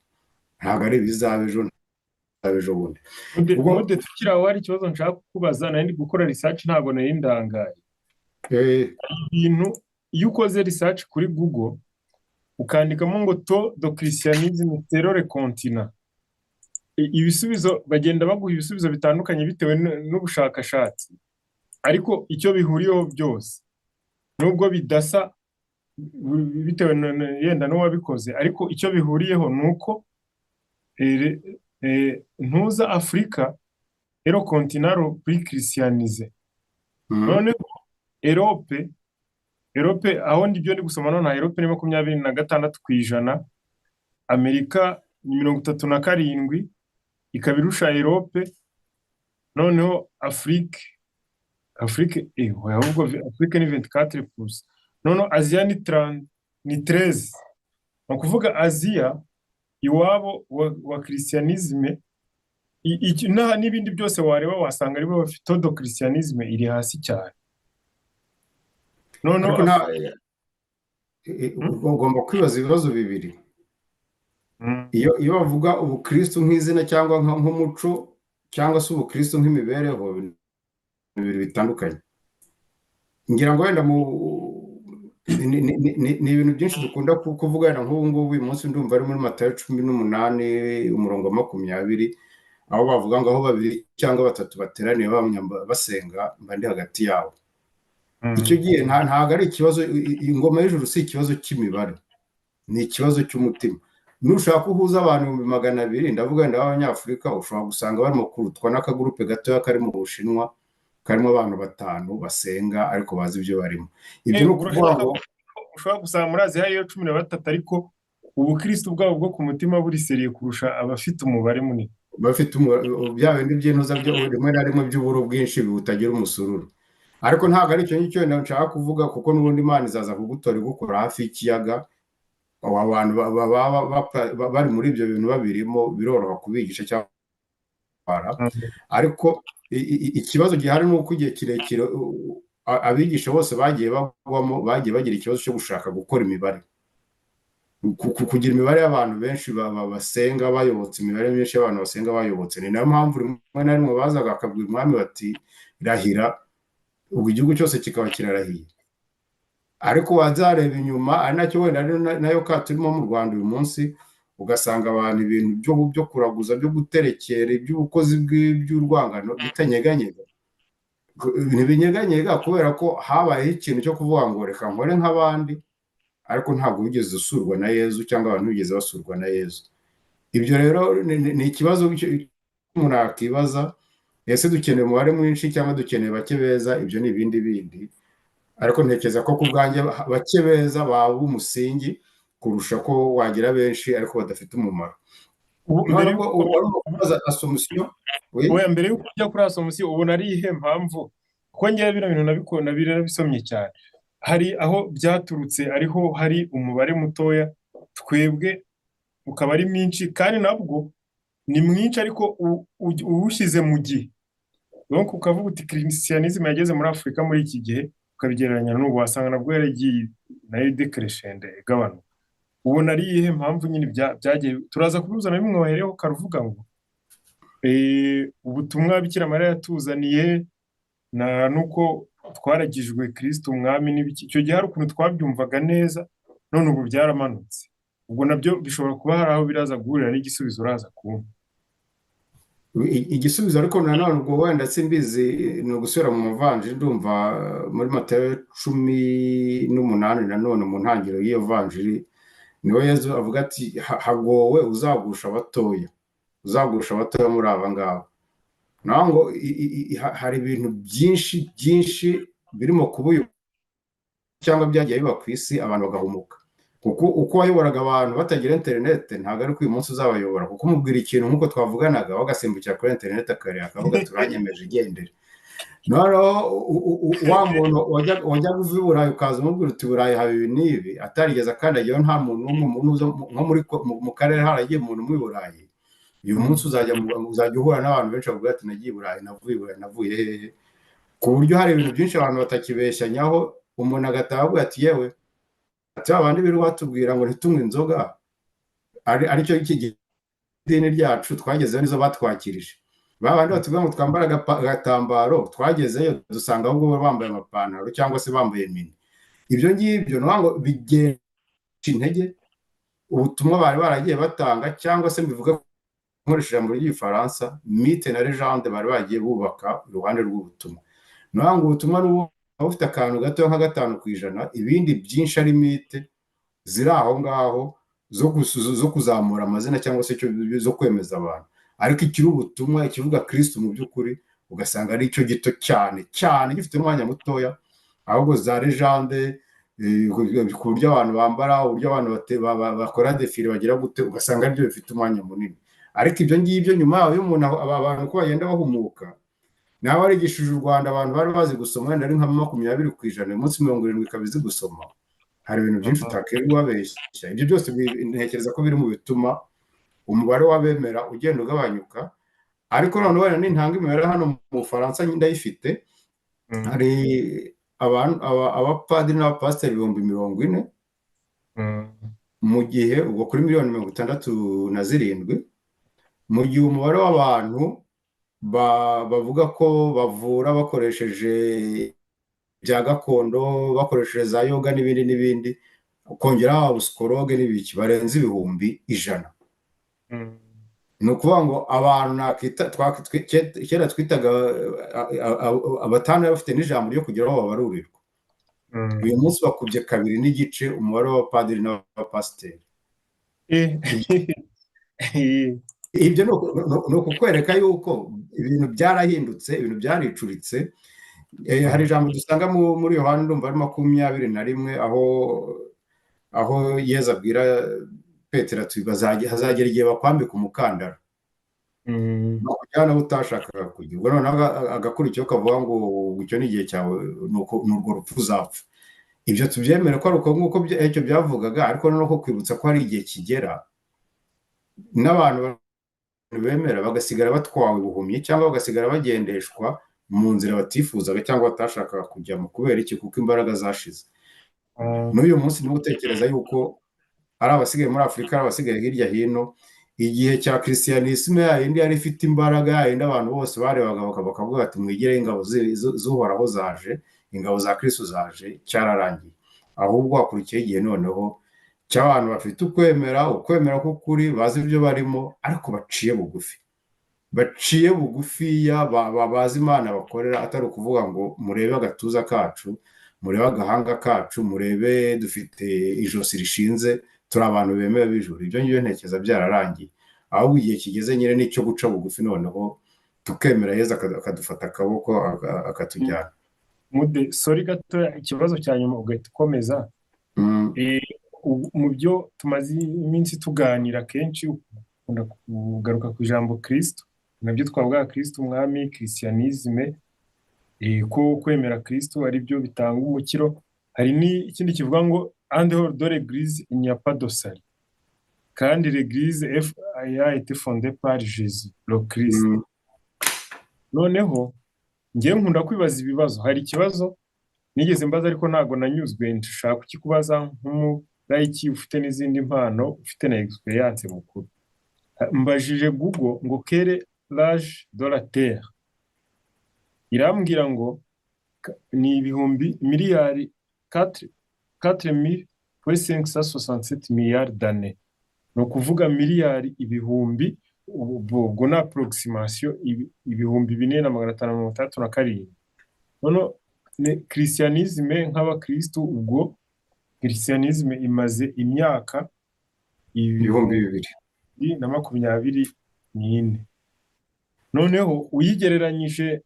ntabwo ari ibizaba ejo, ntibizaba ejo bundi. Mude tukiri aho hari ikibazo nshaka kukubaza, nari ndi gukora research ntabwo nari ndangaye. Ibintu iyo ukoze research kuri Google ukandikamo ngo to do christianisme terore continent, ibisubizo bagenda baguha ibisubizo bitandukanye bitewe n'ubushakashatsi, ariko icyo bihuriyeho byose nubwo bidasa bitewe yenda n'uwabikoze, ariko icyo bihuriyeho nuko ntuza Afrika ero continent plus christianisé. None Europe aho ndibyo ndi gusoma none Europe ni 26%, Amerika ni 37%, ikaba irusha Europe. Noneho Afrique ahubwo Afrique ni 24%, noneho Asia ni 13%. ni ukuvuga Asia iwabo wa christianisme n'ibindi byose wareba wasanga aribo bafite todo christianisme iri hasi cyane. ariko ugomba kwibaza ibibazo bibiri. Iyo bavuga ubukristo nk'izina cyangwa nk'umuco cyangwa se ubukristo nk'imibereho, bibiri bitandukanye. Ngira ngo wenda ni ibintu byinshi dukunda kuvuga, wenda nk'ubu ngubu uyu munsi ndumva ari muri Matayo 18 umurongo wa 20, aho bavuga ngo aho babiri cyangwa batatu bateraniye basenga mba ndi hagati yabo. Icyo gihe ntabwo ari ikibazo, ingoma y'ijuru si ikibazo cy'imibare, ni ikibazo cy'umutima. Nushaka uhuza abantu 200, ndavuga wenda b'Abanyafurika, ushobora gusanga barimo kurutwa n'akagurupe gatoya kari mu Bushinwa karimo abantu 5 basenga ariko bazi ibyo barimo. Ibyo ni ukuvuga ngo ushobora gusanga muri Aziya hariyo 13, ariko ubukristo bwabo bwo ku mutima buri seriye kurusha abafite umubare munini, bafite bya bindi by'intuza byo rimwe na rimwe by'uburo bwinshi butagira umusururu. Ariko ntabwo ari icyo ngicyo nshaka kuvuga, kuko n'ubundi Imana izaza kugutora igukora hafi y'ikiyaga. Abantu bari muri ibyo bintu babirimo biroroha kubigisha cyangwa ariko ikibazo gihari ni uko igihe kirekire abigisha bose bagiye bagwamo, bagiye bagira ikibazo cyo gushaka gukora imibare, kugira imibare y'abantu benshi basenga bayobotse, imibare myinshi y'abantu basenga bayobotse. Ni nayo mpamvu rimwe na rimwe bazaga bakabwira umwami bati rahira, ubwo igihugu cyose kikaba kirarahiye. Ariko wazareba inyuma, ari nacyo wenda nayo ka turimo mu Rwanda uyu munsi, ugasanga abantu ibintu byo kuraguza, byo guterekera, iby'ubukozi bw'urwangano bitanyeganyega. Ibintu binyeganyega kubera ko habayeho ikintu cyo kuvuga ngo reka nkore nk'abandi, ariko ntabwo wigeze usurwa na Yezu cyangwa abantu bigeze basurwa na Yezu. Ibyo rero ni ikibazo umuntu akibaza, ese dukeneye umubare mwinshi cyangwa dukeneye bake beza? Ibyo ni ibindi bindi, ariko ntekereza ko ku bwanjye bake beza baba umusingi kurusha ko wagira benshi ariko badafite umumaro. Mbere y'uko ujya kuri Assomption, ubona ari ihe mpamvu? Kuko ngewe bino bintu nabisomye cyane, hari aho byaturutse, ariho hari umubare mutoya, twebwe ukaba ari mwinshi, kandi nabwo ni mwinshi ariko uwushyize mu gihe. Donc ukavuga uti christianisme yageze muri Afrika muri iki gihe, ukabigereranya n'ubu, wasanga nabwo yaragiye nayo decrescende igabanuka. Ubona ari ihe mpamvu nyine byagiye? Turaza kubibuza na bimwe wahereho karuvuga ngo ubutumwa Bikira Mariya yatuzaniye nuko twaragijwe Kristo umwami n'ibiki. Icyo gihe hari ukuntu twabyumvaga neza, none ubu byaramanutse. Ubwo nabyo bishobora kuba hari aho biraza guhurira n'igisubizo uraza kumva. Igisubizo ariko nanone ubwo wenda simbizi, ni ugusubira mu mavanjiri. Ndumva muri Matayo 18 nanone mu ntangiriro y'iyo vanjiri niho Yezu avuga ati hagowe uzagusha abatoya, uzagusha abatoya muri aba ngaba. Naho ngo hari ibintu byinshi birimo kubuyu cyangwa byagiye biba ku isi, abantu bagahumuka. Kuko uko wayoboraga abantu batagira internet, ntabwo ari ko uyu munsi uzabayobora, kuko umubwira ikintu nk'uko twavuganaga bagasimbukira kuri internet akareba akavuga turanyemeje igendere. Noneho wa muntu wajya kuva i Burayi ukaza umubwira uti Burayi haba ibi n'ibi, atarigeze akandagiyeho, nta muntu n'umwe nko mu karere haragiye umuntu mu Burayi, uyu munsi uzajya uhura n'abantu benshi bavuga ati nagiye i Burayi, navuye i Burayi, navuye hehe, ku buryo hari ibintu byinshi abantu batakibeshanyaho, umuntu agataha avuga ati yewe, ati abandi birirwa batubwira ngo ntitunywe inzoga, aricyo idini ryacu twagezeho nizo batwakirije, babandi batubwira ngo twambara agatambaro, twagezeyo dusanga ahubwo bambaye amapantaro cyangwa se bambaye mini. Ibyo ngibyo ni ngo bigenga intege ubutumwa bari baragiye batanga, cyangwa se mbivuga nkoresheje ijambo ry'igifaransa mythe na legende bari bagiye bubaka iruhande rw'ubutumwa. Ni ngo ubutumwa n'ubu bufite akantu gato nka 5%, ibindi byinshi ari mythe ziri aho ngaho zo kuzamura amazina cyangwa se zo kwemeza abantu, ariko ikiri ubutumwa, ikivuga Kristo mu by'ukuri ugasanga ari cyo gito cyane cyane, gifite umwanya mutoya, ahubwo za legende ku buryo abantu bambara, uburyo abantu bakora defile bagira gute, ugasanga aribyo bifite umwanya munini. Ariko ibyo ngibyo nyuma y'umuntu abantu ko bagenda bahumuka, nawe warigishije u Rwanda abantu bari bazi gusoma ari nka 20%, uyu munsi 70 ikabizi gusoma, hari ibintu byinshi utakirirwa babeshya. Ibyo byose ntekereza ko biri mu bituma umubare w'abemera ugenda ugabanyuka. Ariko noneho wenda n'intanga imibare hano mu Bufaransa ndayifite, hari abapadiri n'abapasiteri 40,000 mu gihe ubwo kuri 67,000,000, mu gihe umubare w'abantu bavuga ko bavura bakoresheje bya gakondo, bakoresheje za yoga n'ibindi n'ibindi, kongera psikologe n'ibiki, barenze 100,000. Ni ukuvuga ngo abantu kera twitaga abatanu bafite n'ijambo ryo kugira aho babarurirwa, uyu munsi bakubye 2.5 umubare w'abapadiri n'abapasiteri. Ibyo ni ukukwereka yuko ibintu byarahindutse, ibintu byaricuritse. Hari ijambo dusanga muri Yohana ndumva ari 21, aho Yesu abwira Petero ati hazagera igihe bakwambika umukandara, bakujyana aho utashakaga kujya. Ubwo noneho agakurikiyeho kavuga ngo icyo ni igihe cyawe, ni urwo rupfu uzapfa. Ibyo tubyemere ko ari uko nk'uko icyo byavugaga, ariko noneho kwibutsa ko hari igihe kigera n'abantu bemera bagasigara batwawe ubuhumyi, cyangwa bagasigara bagendeshwa mu nzira batifuzaga cyangwa batashakaga kujyamo. Kubera iki? Kuko imbaraga zashize. N'uyu munsi niba utekereza yuko ari abasigaye muri Afurika, ari abasigaye hirya hino, igihe cya christianisme yindi yari ifite imbaraga, yindi abantu bose barebaga bakavuga ati mwigire ingabo z'uhoraho zaje, ingabo za Kristo zaje, cyararangiye. Ahubwo hakurikiye igihe noneho cy'abantu bafite ukwemera k'ukuri, bazi ibyo barimo, ariko baciye bugufiya, bazi Imana bakorera, atari ukuvuga ngo murebe agatuza kacu, murebe agahanga kacu, murebe dufite ijosi rishinze, turi abantu bemewe b'ijuru. Ibyo ngibyo ntekereza byararangiye, ahubwo igihe kigeze nyine n'icyo guca bugufi, noneho tukemera Yesu akadufata akaboko akatujyana. Sorry gato, ikibazo cya nyuma ugahita ukomeza. Mu byo tumaze iminsi tuganira kenshi ukunda kugaruka ku ijambo Kristo, nabyo twavuga Kristo umwami, christianisme, ko kwemera Kristo ari byo bitanga umukiro. Hari n'ikindi kivuga ngo en dehors de l'église il n'y a pas de salut, kandi l'église a été fondée par Jésus le Christ. Noneho ngiye nkunda kwibaza ibibazo. Hari ikibazo nigeze mbaza ariko ntago nanyuzwe, nshaka kukikubaza nk'umurayiki ufite n'izindi mpano, ufite na experience mukuru. Mbajije Google ngo quel l'âge de la terre, irambwira ngo ni ibihumbi miliyari 4,567 milliards d'années. Ni ukuvuga miliyari ibihumbi, ubwo na approximation ibihumbi 4,537. Noneho christianisme nk'abakristo, ubwo christianisme imaze imyaka 2024. Noneho uyigereranyije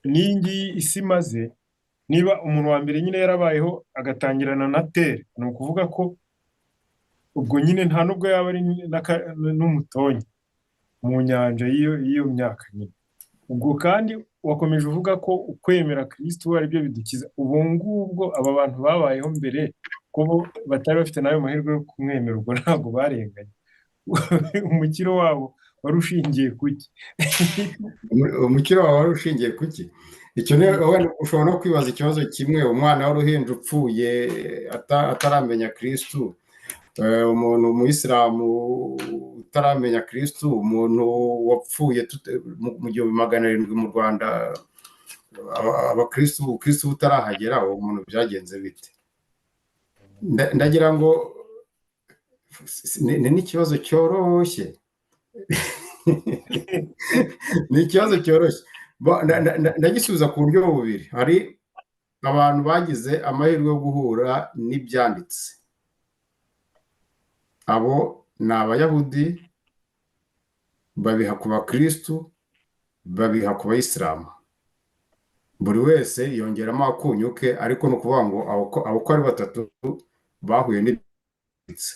n'ingi isi maze, niba umuntu wa mbere nyine yarabayeho agatangirana na terre, ni ukuvuga ko ubwo nyine nta nubwo yaba ari n'umutonyi mu nyanja y'iyo myaka nyine. Ubwo kandi wakomeje uvuga ko ukwemera Kristo ari byo bidukiza. Ubu ngubwo aba bantu babayeho mbere ko batari bafite nayo mahirwe yo kumwemera, ubwo ntabwo barenganye. Umukiro wabo wari ushingiye kuki? umukiro wawe wari ushingiye kuki? Icyo ushobora no kwibaza ikibazo kimwe, umwana w'uruhinja upfuye ataramenya Kristu, umuntu umuyisilamu utaramenya Kristu, umuntu wapfuye mu 1700 mu Rwanda, Kristu utarahagera, uwo muntu byagenze bite? Ndagira ngo ni n'ikibazo cyoroshye. Ni ikibazo cyoroshye. Ndagisubiza ku buryo bubiri. Hari abantu bagize amahirwe yo guhura n'ibyanditse. Abo ni Abayahudi, babiha ku Bakristu, babiha ku Bayisilamu. Buri wese yongeramo akunyu ke, ariko ni ukuvuga ngo abo ko ari batatu bahuye n'ibyanditse.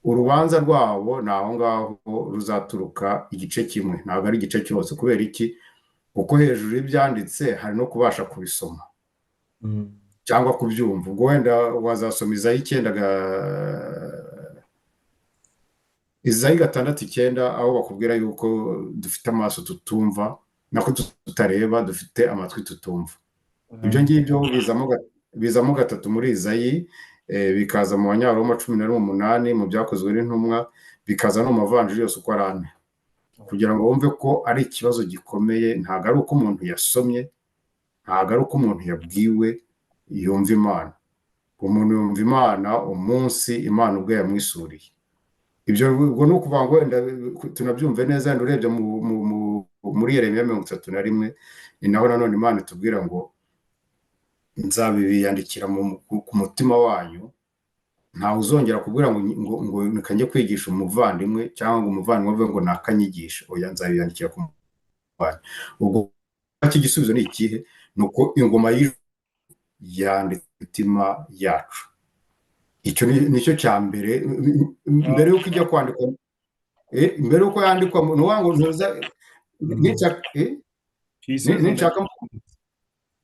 Urubanza rwabo ni aho ngaho ruzaturuka igice kimwe, ntabwo ari igice cyose. Kubera iki? Kuko hejuru y'ibyanditse hari no kubasha kubisoma cyangwa kubyumva. Ubwo wenda wazasoma Izayi 6:9, aho bakubwira yuko dufite amaso tutumva, nako tutareba, dufite amatwi tutumva. Ibyo ngibyo bizamo gatatu muri Izayi, bikaza mu Banyaroma 11:8, mu Byakozwe n'Intumwa, bikaza no mu Mavanjiri yose uko ari ane, kugira ngo wumve ko ari ikibazo gikomeye. Ntabwo ari uko umuntu yasomye, ntabwo ari uko umuntu yabwiwe yumva Imana. Umuntu yumva Imana umunsi Imana ubwo yamwisuriye. Ibyo ubwo ni ukuvuga ngo wenda tunabyumve neza. Wenda urebye muri Yeremiya 31, ni naho nanone Imana itubwira ngo nzabibiyandikira ku mutima wanyu, ntawe uzongera kubwira ngo nikajye kwigisha umuvandimwe, cyangwa ngo umuvandimwe avuge ngo nakanyigisha. Oya, nzabibiyandikira ku mutima wanyu. Ubwo iki gisubizo ni ikihe? Ni uko ingoma yanditse imitima yacu. Icyo nicyo cya mbere. Mbere y'uko ijya kwandikwa, mbere y'uko yandikwa, ni uwa ngo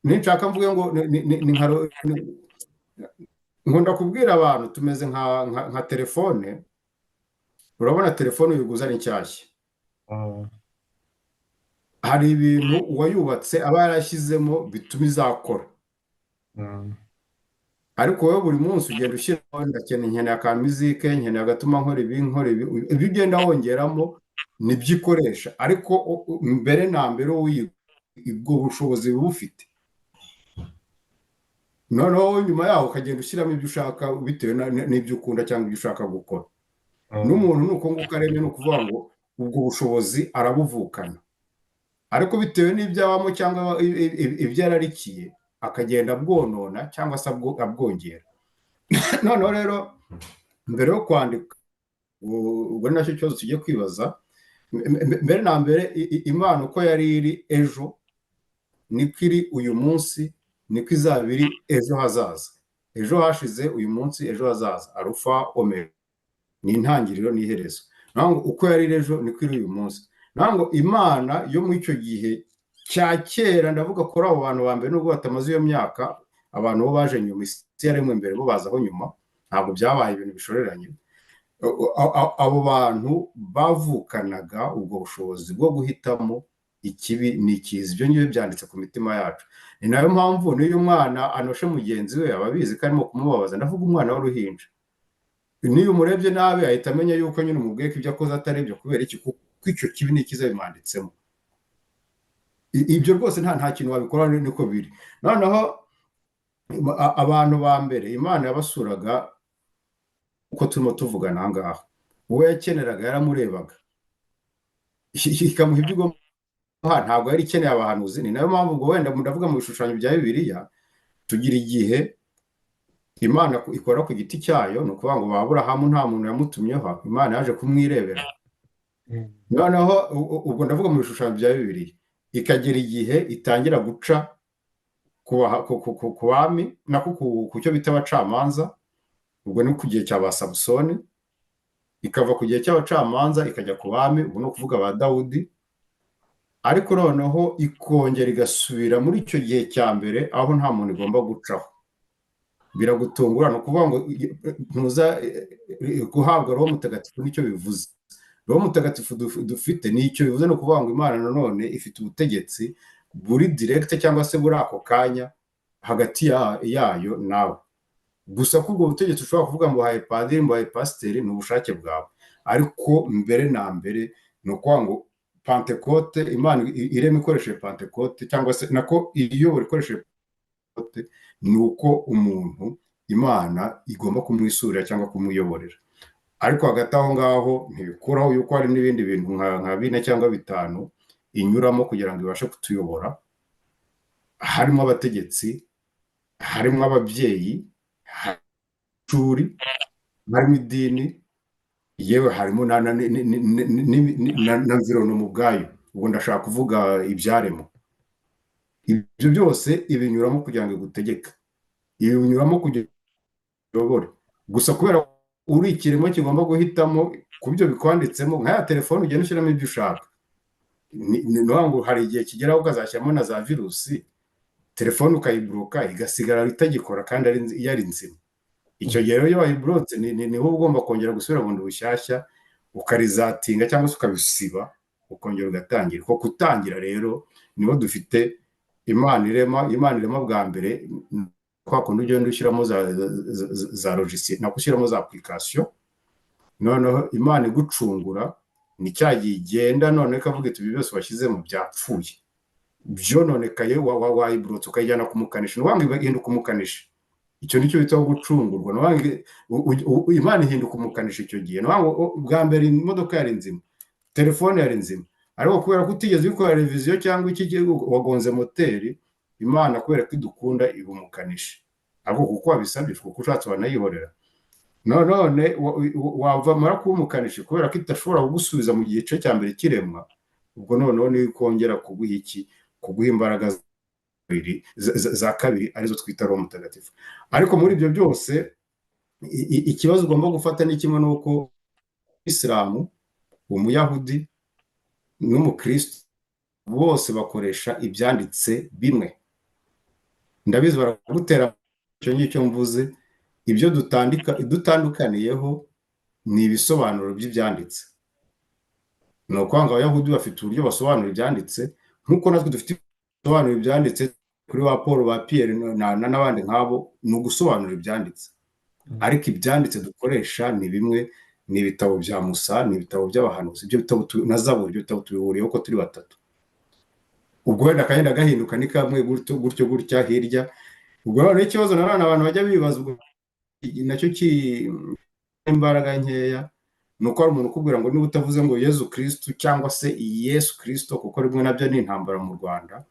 ninshaka mvuge ngo nkunda kubwira abantu tumeze nka telefone. Urabona telefone uyiguza ni nshyashya, hari ibintu uwayubatse aba yarashyizemo bituma izakora. Ariko wowe buri munsi ugenda ushyiraho, nkeneye aka muzike, nkeneye agatuma nkora ibi, ibyo ugenda wongeramo nibyo ikoresha. Ariko mbere na mbere ubwo bushobozi buba ufite, noneho nyuma yaho ukagenda ushyiramo ibyo ushaka bitewe n'ibyo ukunda cyangwa ibyo ushaka gukora. N'umuntu ni uko nguko aremye, ni ukuvuga ngo ubwo bushobozi arabuvukana, ariko bitewe n'ibyo abamo cyangwa ibyo yararikiye, akagenda abwonona cyangwa se abwongera. Noneho rero mbere yo kwandika, ubwo ni nacyo kibazo tugiye kwibaza. Mbere na mbere, Imana uko yari iri ejo niko iri uyu munsi, niko izaba iri ejo hazaza. Ejo hashize, uyu munsi, ejo hazaza. Alufa omega, ni intangiriro n'iherezo. Ntabwo uko yari iri ejo niko iri uyu munsi. Ntabwo Imana yo muri icyo gihe cya kera, ndavuga kuri abo bantu ba mbere, nubwo batamaze iyo myaka, abantu bo baje nyuma, isi yaremwe mbere, bo bazaho nyuma, ntabwo byabaye ibintu bishoreranye. Abo bantu bavukanaga ubwo bushobozi bwo guhitamo ikibi n'ikiza. Ibyo ngibyo byanditse ku mitima yacu. Ni nayo mpamvu n'iyo umwana anoshe mugenzi we aba abizi ko arimo kumubabaza. Ndavuga umwana w'uruhinja, niyo umurebye nabi ahita amenya yuko nyine umubwiye ko ibyo akoze atari byo. Kubera iki? Kuko icyo kibi n'ikiza bimwanditsemo. Ibyo rwose nta kintu wabikora, niko biri. Noneho abantu ba mbere Imana yabasuraga uko turimo tuvugana aha ngaha. Uwo yakeneraga yaramurebaga, ikamuha ibyo ugomba. Ntabwo yari ikeneye abahanuzi. Ni nayo mpamvu ubwo wenda ndavuga mu bishushanyo bya Bibiliya, tugira igihe Imana ikora ku giti cyayo. Ni ukuvuga ngo Aburahamu nta muntu yamutumyeho, Imana yaje kumwirebera. Noneho ubwo ndavuga mu bishushanyo bya Bibiliya, ikagera igihe itangira guca ku bami, nako ku cyo bita abacamanza. Ubwo ni ku gihe cya ba Samusoni, ikava ku gihe cy'abacamanza ikajya ku bami, ubwo ni ukuvuga ba Dawudi. Ariko noneho ikongera igasubira muri icyo gihe cya mbere, aho nta muntu igomba gucaho. Biragutungura. Ni ukuvuga ngo ntuza guhabwa Roho Mutagatifu nicyo bivuze. roho mutagatifu dufite nicyo bivuze, no kuvuga ngo Imana nanone ifite ubutegetsi buri direct cyangwa se buri ako kanya hagati yayo nawe. Gusa ko ubwo butegetsi ushobora kuvuga ngo haye padiri, ngo haye pasiteri, ni ubushake bwawe, ariko mbere na mbere ni ukuvuga ngo Pentecote, Imana irema ikoresheje Pentecote, cyangwa se nako iyobora ikoresheje Pentecote, ni uko umuntu Imana igomba kumwisurira cyangwa kumuyoborera. Ariko hagati aho ngaho ntibikuraho yuko hari n'ibindi bintu nka 4 cyangwa 5 inyuramo kugira ngo ibashe kutuyobora. Harimo abategetsi, harimo ababyeyi, harimo harimo idini, yewe harimo na environment mu bwayo. Ubwo ndashaka kuvuga ibyaremo. Ibyo byose ibinyuramo kugira ngo igutegeke, ibinyuramo kugira ngo uyobore. Gusa kubera uri ikirimo kigomba guhitamo ku byo bikwanditsemo, nka ya telefone ugenda ushyiramo ibyo ushaka. Ni ngo hari igihe kigeraho ukazashyiramo na za virusi, telefone ukayibloka igasigara itagikora kandi ari nzima. Icyo gihe rero iyo wayiblotse ni wowe ugomba kongera gusubira bundi bushyashya, ukarizatinga cyangwa se ukabisiba, ukongera ugatangira. Ko kutangira rero niho dufite Imana irema bwa mbere, kwa kundi ugenda ushyiramo za logiciel, nako ushyiramo za application, noneho Imana igucungura ni cyagiye igenda none kavuga iti byose washyizemo byapfuye, byononekaye, wayibrotse ukayijyana kumukanisha, nwange ihinduka umukanishi. Icyo nicyo bita gucungurwa. Nwange Imana ihinduka umukanishi icyo gihe. Nwange bwa mbere imodoka yari nzima, telefone yari nzima, ariko kubera ko utigeze ukora revision cyangwa iki wagonze moteri, Imana kubera ko idukunda iba umukanishi. Ariko kuko wabisabye, kuko ushatse wanayihorera, none wavamara kuba umukanishi kubera ko itashobora kugusubiza mu gice cya mbere kiremwa. Ubwo noneho ni kongera kuguha iki, kuguha imbaraga za kabiri arizo twita roho mutagatifu. Ariko muri ibyo byose ikibazo ugomba gufata ni kimwe, nuko Isilamu, Umuyahudi n'Umukristo bose bakoresha ibyanditse bimwe. Ndabizi baragutera icyo ngicyo mvuze, ibyo dutandukaniyeho ni ibisobanuro by'ibyanditse. Ni ukuvuga ngo Abayahudi bafite uburyo basobanura ibyanditse, nk'uko natwe dufite ibisobanuro ibyanditse kuri ba Paul, ba Pierre n'abandi nk'abo, ni ugusobanura ibyanditse. Ariko ibyanditse dukoresha ni bimwe, ni ibitabo bya Musa, ni ibitabo by'abahanuzi, ibyo bitabo na Zaburi, ibyo bitabo tubihuriyeho ko turi batatu. Ubwo wenda akagenda gahinduka ni kamwe gutyo gutya hirya. Ubwo noneho ikibazo nanone abantu bajya bibaza, nacyo imbaraga nkeya, ni uko hari umuntu ukubwira ngo niba utavuze ngo Yezu Kristo cyangwa se Yesu Kristo, kuko rimwe nabyo ni intambara mu Rwanda,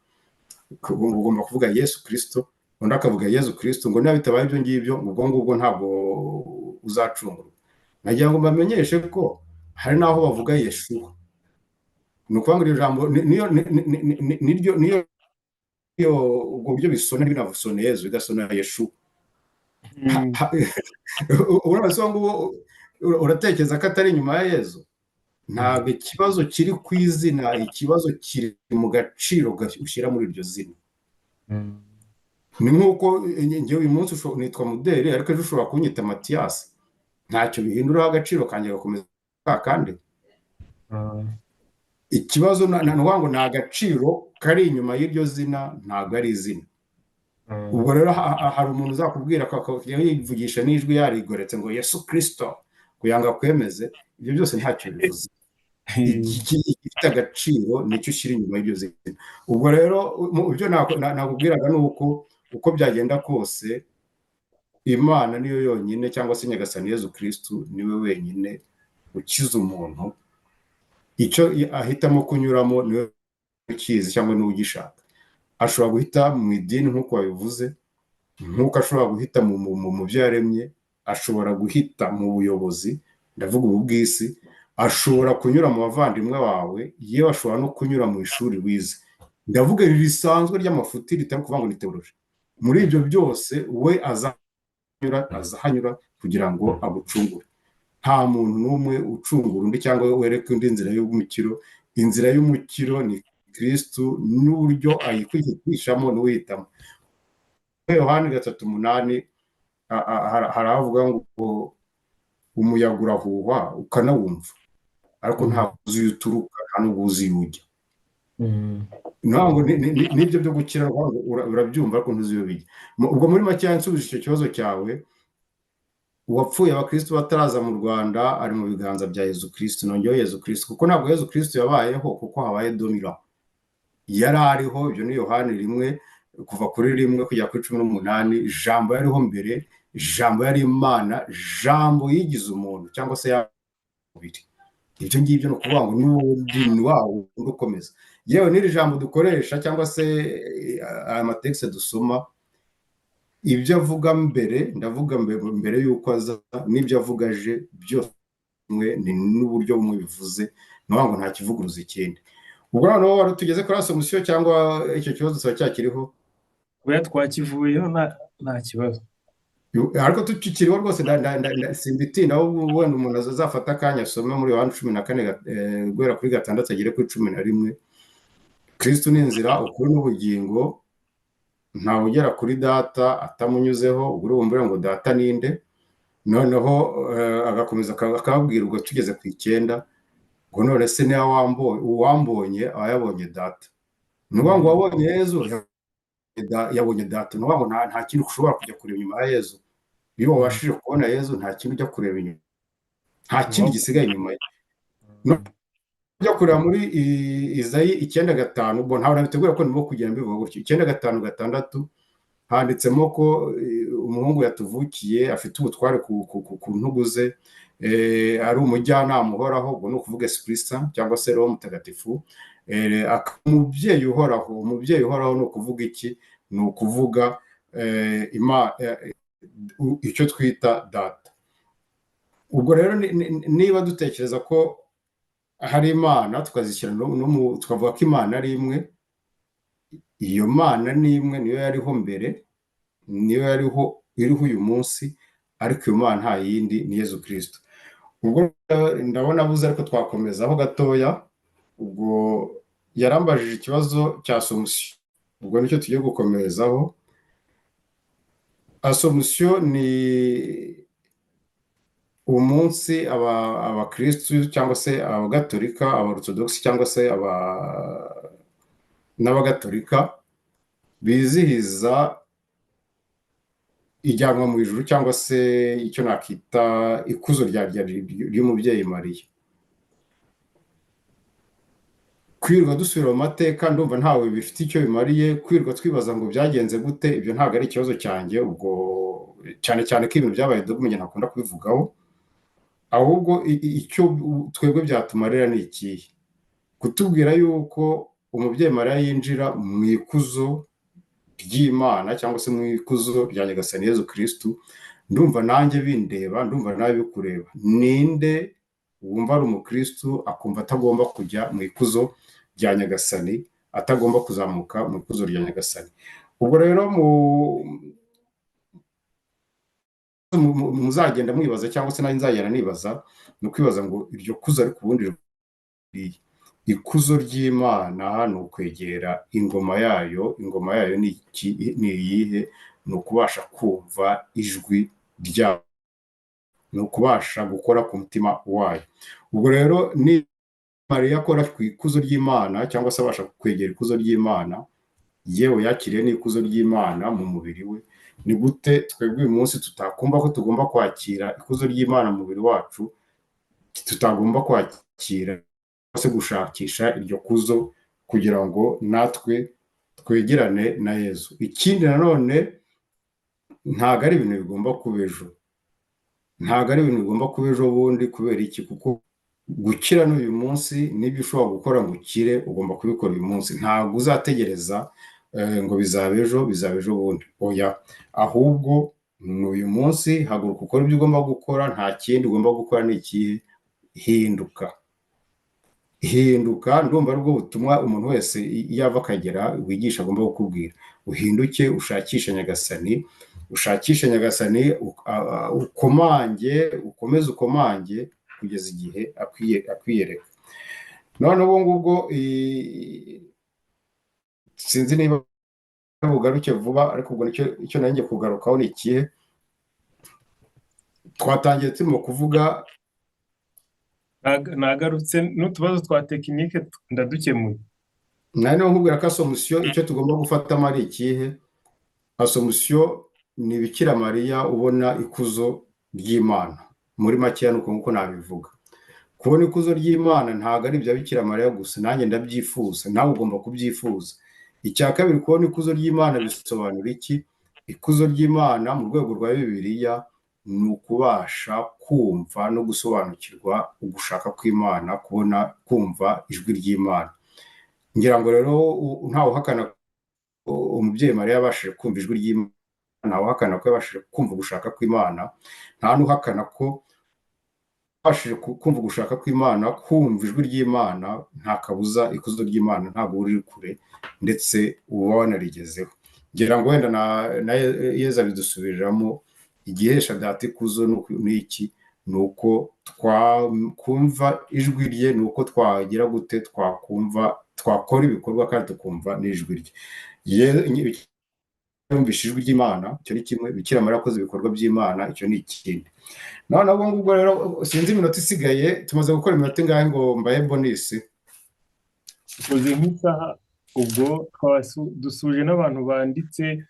ugomba kuvuga Yesu Kristo, undi akavuga Yezu Kristo, ngo niba bitabaye ibyo ngibyo ubwo ngubwo ntabwo uzacungurwa. Nagira ngo mbamenyeshe ko hari n'aho bavuga Yeshuwa. Ni ukuvuga ngo iryo jambo niyo ubwo buryo bisona, binavusona Yezu bigasona Yeshuwa. Urabona ngo uratekereza ko atari inyuma ya Yezu? Ntabwo ikibazo kiri ku izina, ikibazo kiri mu gaciro ushyira muri iryo zina. Ni nk'uko njyewe uyu munsi nitwa Muderi, ariko ejo ushobora kunyita Matiyasi, ntacyo bihinduraho agaciro kanjye gakomeza kandi. Ikibazo ngo ni agaciro kari inyuma y'iryo zina, ntabwo ari izina. Ubwo rero hari umuntu uzakubwira ko yivugisha n'ijwi yarigoretse ngo Yesu Kristo kugira ngo akwemeze, ibyo byose ntacyo bivuze. Igifite agaciro nicyo ushyira inyuma y'iryo zina. Ubwo rero ibyo nakubwiraga ni uko byagenda kose, Imana niyo yonyine, cyangwa se Nyagasani Yezu Kristo niwe wenyine ukiza umuntu. Icyo ahitamo kunyuramo niwe ukizi cyangwa niwe ugishaka. Ashobora guhita mu idini nk'uko wabivuze, nk'uko ashobora guhita mu byo yaremye, ashobora guhita mu buyobozi, ndavuga ubu bw'isi, ashobora kunyura mu bavandimwe bawe, yewe ashobora no kunyura mu ishuri wize. Ndavuga iri risanzwe ry'amafuti, ritari kuvuga ngo ni teoloji. Muri ibyo byose we azahanyura kugira ngo agucungure. Nta muntu n'umwe ucungura undi cyangwa wereka undi inzira y'umukiro. Inzira y'umukiro ni Kristo, n'uburyo ayikwihitishamo n'uwihitamo. Yohani 3:8 haravuga ngo umuyaga urahuha ukanawumva. ariko ntabwo uzi iyo uturuka nta n'ubwo uzi iyo ujya. Mm. ntabwo n'ibyo byo gukira urabyumva ariko ntuzi iyo bijya. Ubwo muri make nsubije icyo kibazo cyawe, uwapfuye abakristo bataraza mu Rwanda ari mu biganza bya Yezu Kristo. Nongeyeho Yezu Kristo kuko ntabwo Yezu Kristo yabayeho kuko habaye domira, yari ariho. Ibyo ni Yohani 1 kuva kuri 1 kugera kuri 18. Jambo yariho mbere, jambo yari Imana, jambo yigize umuntu cyangwa se mubiri. Ibyo ngibyo ni ukuvuga ngo n'ubundi ni wawo ukomeza. Yewe n'iri jambo dukoresha cyangwa se aya matekste dusoma, ibyo avuga mbere, ndavuga mbere y'uko aza, n'ibyo avuga aje, byose ni n'uburyo bumwe bivuze, ni ngo nta kivuguruza ikindi. Ubwo noneho wari tugeze kuri Assomption cyangwa icyo kibazo tuba cyakiriho? Oya, twakivuyeho nta kibazo. Ariko tukiriho rwose simbitinda, ahubwo wenda umuntu azafata akanya asome muri Yohana 14 guhera kuri 6 agere kuri 11. Kristo ni inzira, ukuri n'ubugingo, ntawe ugera kuri data atamunyuzeho. ubwo urumva ngo data ninde. Noneho agakomeza akababwira ubwo tugeze ku 9 ngo none se niba uwambonye aba yabonye data. Ni ukuvuga ngo wabonye Yezu yabonye data. Ni ukuvuga ngo nta kintu ushobora kujya kureba inyuma ya Yezu. Iyo wabashije kubona Yezu nta kintu ujya kureba inyuma, nta kindi gisigaye inyuma ye. Ujya kureba muri Izayi 9:5, ubwo ntabwo nabiteguye ko ndimo kugenda mbivuga gutyo. 9:5-6 handitsemo ko umuhungu yatuvukiye afite ubutware ku ntugu ze, ari umujyanama uhoraho. ubwo ni ukuvuga Esprit Saint cyangwa se Roho Mutagatifu. Umubyeyi uhoraho, umubyeyi uhoraho ni ukuvuga iki? Ni ukuvuga icyo twita data. ubwo rero niba dutekereza ko hari Imana, tukazishyira tukavuga ko Imana ari imwe, iyo Mana ni imwe, niyo yariho mbere, niyo iriho uyu munsi, ariko iyo Mana nta yindi, ni Yezu Kristo. ubwo ndabona abuze, ariko twakomezaho gatoya. ubwo yarambajije ikibazo cya Assomption, ubwo nicyo tugiye gukomerezaho. Assomption ni umunsi abakristu cyangwa se abagatolika, abarotodogisi cyangwa se n'abagatolika bizihiza ijyanwa mu ijuru cyangwa se icyo nakita ikuzo ry'umubyeyi Mariya. Kwirirwa dusubira mu mateka, ndumva ntawe bifite icyo bimariye. Kwirirwa twibaza ngo byagenze gute, ibyo ntabwo ari ikibazo cyanjye. ubwo cyane cyane ko ibintu byabaye dogme ntakunda kubivugaho, ahubwo icyo twebwe byatumarira ni ikihe? Kutubwira yuko umubyeyi Mariya yinjira mu ikuzo ry'Imana cyangwa se mu ikuzo rya Nyagasani Yezu Kristo. Ndumva nanjye bindeba, ndumva nawe bikureba. Ninde wumva ari umukristo akumva atagomba kujya mu ikuzo rya Nyagasani, atagomba kuzamuka mu ikuzo rya Nyagasani? ubwo rero muzagenda mwibaza, cyangwa se nayo nzagenda nibaza, ni ukwibaza ngo iryo kuzo ariko ubundi ikuzo ry'Imana ni ukwegera ingoma yayo. Ingoma yayo ni iyihe? Ni ukubasha kumva ijwi ryayo, ni ukubasha gukora ku mutima wayo. ubwo rero ni Mariya akora ku ikuzo ry'Imana, cyangwa se abasha kwegera ikuzo ry'Imana, yewe yakiriye n'ikuzo ry'Imana mu mubiri we. Ni gute twebwe uyu munsi tutakumva ko tugomba kwakira ikuzo ry'Imana mu mubiri wacu, tutagomba kwakira se gushakisha iryo kuzo kugira ngo natwe twegerane na Yezu? Ikindi nanone, ntabwo ari ibintu bigomba kuba ejo, ntabwo ari ibintu bigomba kuba ejo bundi. Kubera iki? Kuko gukira n'uyu munsi, n'ibyo ushobora gukora ngo ukire ugomba kubikora uyu munsi. Ntabwo uzategereza ngo bizaba ejo bundi. Oya, ahubwo ni uyu munsi. Haguruka ukora ibyo ugomba gukora, nta kindi ugomba gukora. ni ikihe? Hinduka. Ndumva aribwo butumwa umuntu wese yava akagera wigisha agomba kukubwira. Uhinduke, ushakishe Nyagasani, ukomeze ukomange kugeza igihe akwiyereka. none ubu ngubwo sinzi niba bugaruke vuba, ariko ubwo icyo nanjye kugarukaho ni ikihe? Twatangiye turimo kuvuga nagarutse n'utubazo twa tekinike ndadukemuye. nari no nkubwira ko assomption icyo tugomba gufatamo ari ikihe. Assomption ni Bikira Mariya ubona ikuzo ry'Imana, muri makeya nuko nkuko nabivuga. Kubona ikuzo ry'Imana ntabwo ari ibya Bikira Mariya gusa, nanjye ndabyifuza, nawe ugomba kubyifuza. Icya kabiri, kubona ikuzo ry'Imana bisobanura iki? Ikuzo ry'Imana mu rwego rwa Bibiliya ni ukubasha kumva no gusobanukirwa ugushaka kw'Imana, kubona kumva ijwi ry'Imana. Ngira ngo rero ntawe uhakana umubyeyi Mariya yabashije kumva ijwi ry'Imana, ntawe uhakana ko yabashije kumva ugushaka kw'Imana, nta n'uhakana ko yabashije kumva ugushaka kw'Imana, kumva ijwi ry'Imana, nta kabuza ikuzo ry'Imana ntabwo uri kure, ndetse uba wanarigezeho. Ngira ngo wenda na Yezu abidusubiriramo, igihesha data ikuzo ni iki? Ni uko twakumva ijwi rye, ni uko twagira gute, twakora ibikorwa kandi tukumva n'ijwi rye. Yumvishe ijwi ry'Imana, icyo ni kimwe. Bikira Mariya akoze ibikorwa by'Imana, icyo ni ikindi. None ubwo ngubwo rero sinzi iminota isigaye, tumaze gukora iminota ingahe ngo mbaye bonisi? Dukoze nk'isaha, ubwo dusuje n'abantu banditse.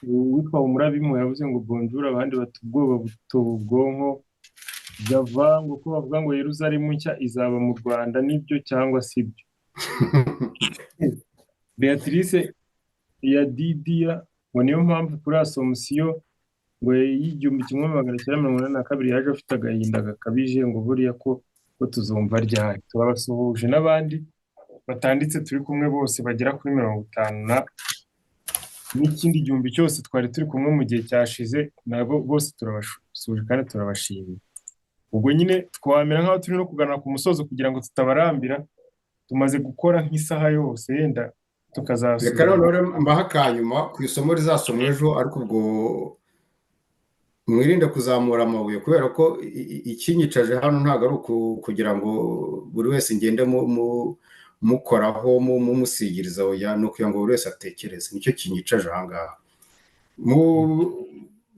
Uwitwa Umurabimwe yavuze ngo bonjour, abandi bati ubwoba butoba ubwonko. Java ngo ko bavuga ngo Yerusalemu nshya izaba mu Rwanda, nibyo cyangwa sibyo? Beatrice ya Didia ngo niyo mpamvu kuri Assomption ngo y'igihumbi kimwe magana cyenda mirongo inani na kabiri yaje afite agahinda gakabije, ngo buriya ko tuzumva ryari. Turabasuhuje n'abandi batanditse turi kumwe bose bagera kuri 50 n'ikindi gihumbi cyose twari turi kumwe mu gihe cyashize, nabo bose turabasuhuje kandi turabashimiye. Ubwo nyine twamera nk'aho turi no kugana ku musozo kugira ngo tutabarambira, tumaze gukora nk'isaha yose, yenda tukazasubira. Reka none mbaha akanyuma ku isomo rizasomwa ejo, ariko ubwo mwirinde kuzamura amabuye, kubera ko ikinyicaje hano ntabwo ari kugira ngo buri wese ngende mukoraho mumusigiriza, oya, ni ukugira ngo buri wese atekereze. Nicyo kinyicaje aha ngaha.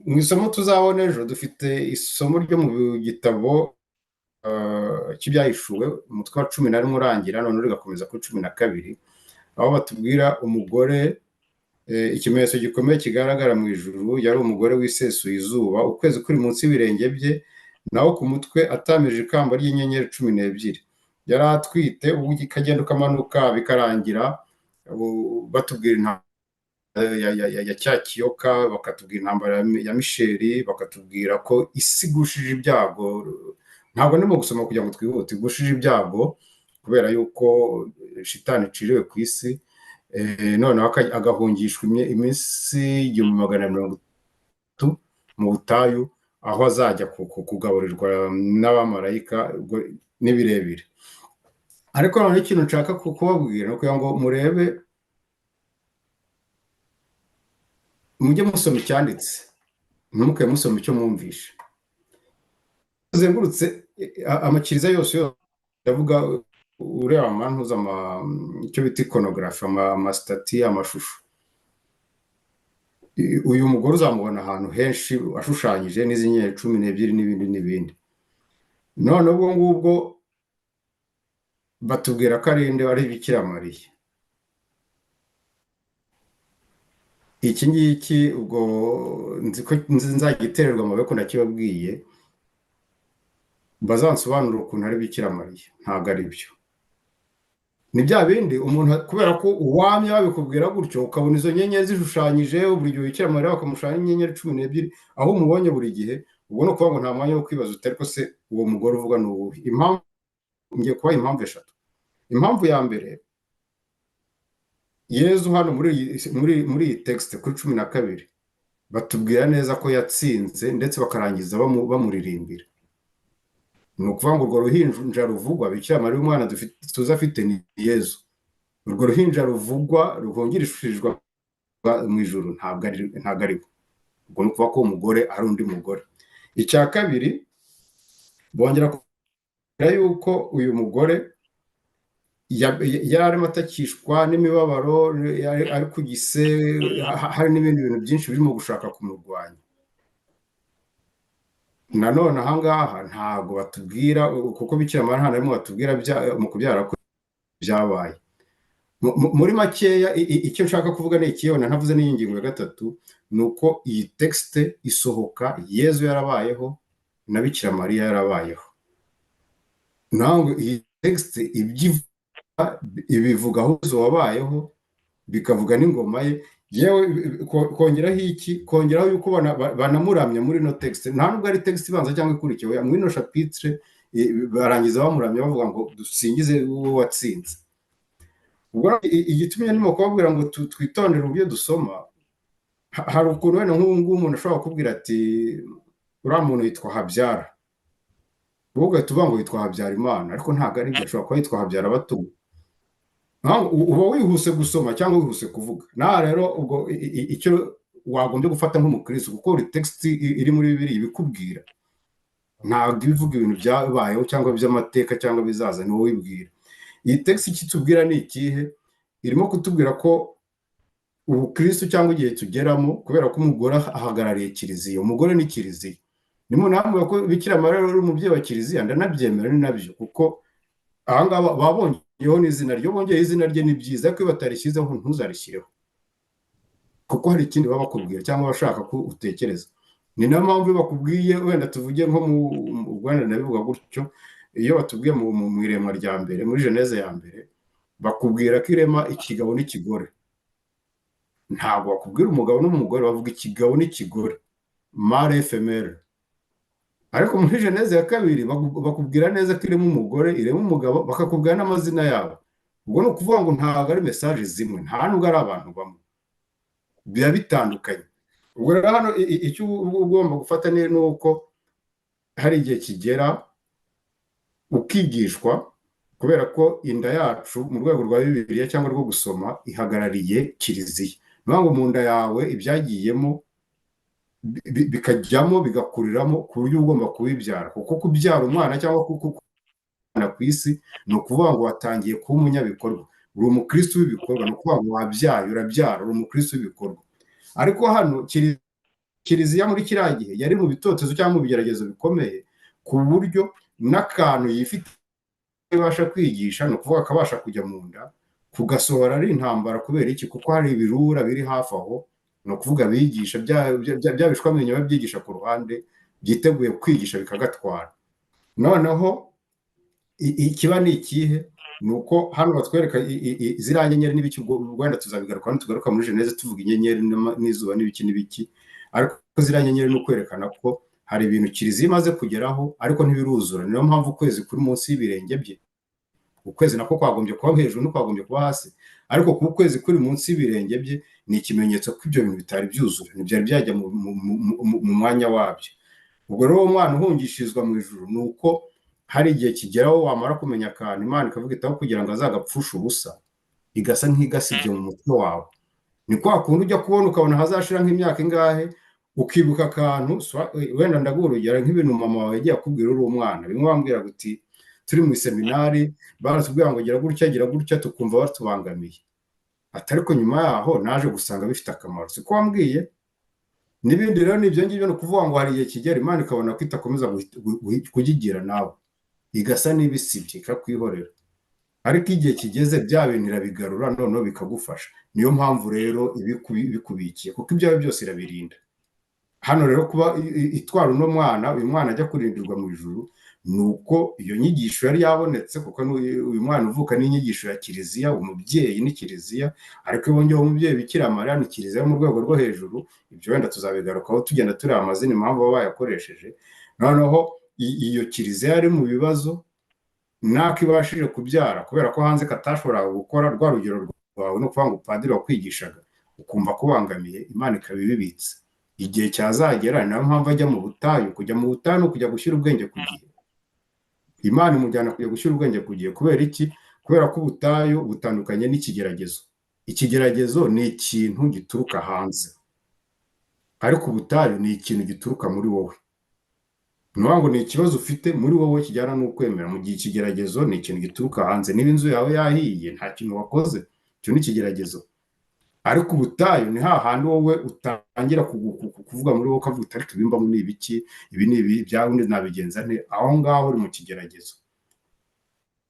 Mu isomo tuzabona ejo dufite isomo ryo mu gitabo cy'ibyahishuwe, umutwe wa 11 urangira, none rigakomeza kuri 12, aho batubwira umugore, ikimenyetso gikomeye kigaragara mu ijuru, yari umugore wisesuye izuba, ukwezi kuri munsi y'ibirenge bye, naho ku mutwe atamije ikamba ry'inyenyeri 12. Yari atwite, ubu ikagenda ukamanuka bikarangira. Batubwira ya cya kiyoka, bakatubwira intambara ya Misheri, bakatubwira ko isi igushije ibyago. Ntabwo ndimo gusoma kugira ngo twihute. Igushije ibyago kubera yuko shitani iciriwe ku isi, noneho agahungishwa iminsi 130 mu butayu, aho azajya kugaburirwa n'abamarayika n'ibirebire. Ariko noneho ikintu nshaka kubabwira ni ukugira ngo murebe, mujye musoma icyanditse, ntimuke musoma icyo mwumvishe. Uzengurutse amakiriza yose yavuga, ureba amantuza icyo bita ikonogarafi, amasitati, amashusho. Uyu mugore uzamubona ahantu henshi ashushanyije n'izi nyenyeri 12 n'ibindi n'ibindi. None ubwo ngubwo batubwira ko ari Bikira Mariya. Iki ngiki ubwo nzi ko nzagitererwa amaboko, nakibabwiye, bazansobanurira ukuntu ari Bikira Mariya. Ntabwo ari byo. Ni bya bindi umuntu, kubera ko uwamye babikubwira gutyo, ukabona izo nyenyeri zishushanyije, buri gihe Bikira Mariya bakamushushanya inyenyeri 12, aho umubonye buri gihe, ubwo ni ukuvuga ngo nta mwanya wo kwibaza utari ko se uwo mugore uvuga ni uwuhe. Impamvu ngiye kubaha impamvu eshatu. Impamvu ya mbere, Yezu hano muri iyi texte kuri 12 batubwira neza ko yatsinze, ndetse bakarangiza bamuririmbira. Ni ukuvuga ngo urwo ruhinja ruvugwa, Bikira Mariya umwana tuzi afite ni Yezu. Urwo ruhinja ruvugwa ruhungirishirizwa mu ijuru ntabwo ari we. Ubwo ni ukuvuga ko umugore ari undi mugore. Icya kabiri, bongera kugira yuko uyu mugore yari arimo atakishwa n'imibabaro, ari ku gise, hari n'ibindi bintu byinshi birimo gushaka kumurwanya. nanone ahangaha ntabwo batubwira kuko bikira Mariya nta na rimwe batubwira mu kubyara ko byabaye. Muri makeya icyo nshaka kuvuga ni iki, wenda ntavuze n'iyi ngingo ya gatatu, ni uko iyi texte isohoka Yezu yarabayeho na bikira Mariya yarabayeho. Ntabwo iyi texte ibivuga aho Yezu wabayeho, bikavuga n'ingoma ye, yewe kongeraho iki, kongeraho yuko banamuramya muri no texte. Nta nubwo ari texte ibanza cyangwa ikurikiye, muri no chapitre barangiza bamuramya bavuga ngo dusingize uwo watsinze. Ubwo igitumye ndimo kubabwira ngo twitondere uburyo dusoma, hari ukuntu wenda nk'ubu ngubu umuntu ashobora kukubwira ati uriya muntu yitwa Habyara, wowe ugahita uvuga ngo yitwa Habyarimana, ariko ntabwo ari byo, ashobora kuba yitwa Habyarabatunga. Uba wihuse gusoma cyangwa wihuse kuvuga. Naha rero ubwo icyo wagombye gufata nk'umukristo, kuko buri text iri muri Bibiliya ibikubwira, ntabwo ibivuga ibintu byabayeho cyangwa by'amateka cyangwa bizaza, ni wowe wibwira. Iyi text ikitubwira ni ikihe? Irimo kutubwira ko ubukristo cyangwa igihe tugeramo, kubera ko umugore ahagarariye kiliziya, umugore ni kiliziya. Nimo namwe ko bikira Mariya ari umubyeyi wa kiliziya, ndanabyemera ni nabyo, kuko ahangaha babonyeho n'izina ryo, bongeye izina rye ni byiza, ariko iyo batarishyizeho ntuzarishyireho, kuko hari ikindi baba bakubwira cyangwa bashaka ko utekereza. Ni nayo mpamvu iyo bakubwiye, wenda tuvuge nko mu Rwanda nabivuga gutyo, iyo batubwiye mu iremwa rya mbere, muri Geneze ya mbere, bakubwira ko irema ikigabo n'ikigore. Ntabwo bakubwira umugabo n'umugore, bavuga ikigabo n'ikigore, mare femelle. Ariko muri Geneze ya kabiri bakubwira neza ko irema umugore, irema umugabo, bakakubwira n'amazina yabo. Ubwo ni ukuvuga ngo ntabwo ari message zimwe, nta nubwo ari abantu bamwe, biba bitandukanye. Ubwo rero hano icyo ugomba gufata ni uko hari igihe kigera ukigishwa, kubera ko inda yacu mu rwego rwa Bibiliya cyangwa rwo gusoma ihagarariye kiliziya. Niyo ngo mu nda yawe ibyagiyemo bikajyamo bigakuriramo ku buryo ugomba kubibyara, kuko kubyara umwana cyangwa umwana ku isi ni ukuvuga ngo watangiye kuba umunyabikorwa, uri umukristo w'ibikorwa, ni ukuvuga ngo wabyaye urabyara, uri umukristo w'ibikorwa. Ariko hano kiliziya muri kiriya gihe yari mu bitotezo cyangwa mu bigeragezo bikomeye, ku buryo n'akantu yifite ibasha kwigisha, ni ukuvuga akabasha kujya mu nda, kugasohora ari intambara. Kubera iki? Kuko hari ibirura biri hafi aho, ni ukuvuga bigisha bya bishwamenyo babyigisha ku ruhande, byiteguye kwigisha bikagatwara. Noneho ikiba ni ikihe? Ni uko hano batwereka ziriya nyenyeri n'ibiki, Rwanda tuzabigaruka tugaruka muri Geneze tuvuga inyenyeri n'izuba n'ibiki n'ibiki, ariko ziriya nyenyeri ni ukwerekana ko hari ibintu kiliziya imaze kugeraho, ariko ntibiruzura. Niyo mpamvu ukwezi kuri munsi y'ibirenge bye, ukwezi nako kwagombye kuba hejuru n'ukwagombye kuba hasi, ariko kuba ukwezi kuri munsi y'ibirenge bye ni ikimenyetso ko ibyo bintu bitari byuzura, ntibyari byajya mu mwanya wabyo. Ubwo rero umwana uhungishirizwa mu ijuru, ni uko hari igihe kigeraho wamara kumenya akantu, Imana ikavuga itaho kugira ngo azagapfushe ubusa, igasa nk'igasibye mu mutwe wawe. Ni kwa kundi ujya kubona ukabona hazashira nk'imyaka ingahe, ukibuka akantu, wenda ndaguha urugero nk'ibintu mama wawe yagiye akubwira uri umwana, bimwe wambwira guti turi mu seminari baratubwira ngo gira gutya tukumva batubangamiye, ariko nyuma yaho naje gusanga bifite akamaro, siko wambwiye. N'ibindi rero nibyo ngibyo, ni ukuvuga ngo hari igihe kigera Imana ikabona ko itakomeza kugigira nawe, igasa n'ibisibye ikakwihorera, ariko igihe kigeze bya bintu irabigarura, noneho bikagufasha. Niyo mpamvu rero ibikubikiye, kuko ibyawe byose irabirinda. Hano rero kuba itwara uno mwana, uyu mwana ajya kurindirwa mu ijuru, ni uko iyo nyigisho yari yabonetse, kuko uyu mwana uvuka n'inyigisho ya kiliziya, umubyeyi ni kiliziya, ariko iyo wongeyeho umubyeyi bikira Mariya ni kiliziya mu rwego rwo hejuru. Ibyo wenda tuzabigarukaho tugenda tureba amazina impamvu baba bayakoresheje. Noneho iyo kiliziya yari mu bibazo, nako ibashije kubyara, kubera ko hanze katashoboraga gukora. Rwa rugero rwawe no kuvuga ngo padiri wakwigishaga ukumva kubangamiye, Imana ikaba ibibitse. Igihe cyazagera, niyo mpamvu ajya mu butayu. Kujya mu butayu no kujya gushyira ubwenge ku gihe. Imana imujyana kujya gushyira ubwenge ku gihe. Kubera iki? Kubera ko ubutayu butandukanye n'ikigeragezo. Ikigeragezo ni ikintu gituruka hanze, ariko ubutayu ni ikintu gituruka muri wowe. Nuvuga ngo ni ikibazo ufite muri wowe kijyana n'ukwemera, mu gihe ikigeragezo ni ikintu gituruka hanze. Niba inzu yawe yahiye, nta kintu wakoze, icyo ni ikigeragezo. ariko ubutayu ni hahandi wowe utangira kuvuga muri wowe ukavuga ariko ibimbamo ni ibiki, ibi ni ibi bya undi nabigenza nte, aho ngaho uri mu kigeragezo.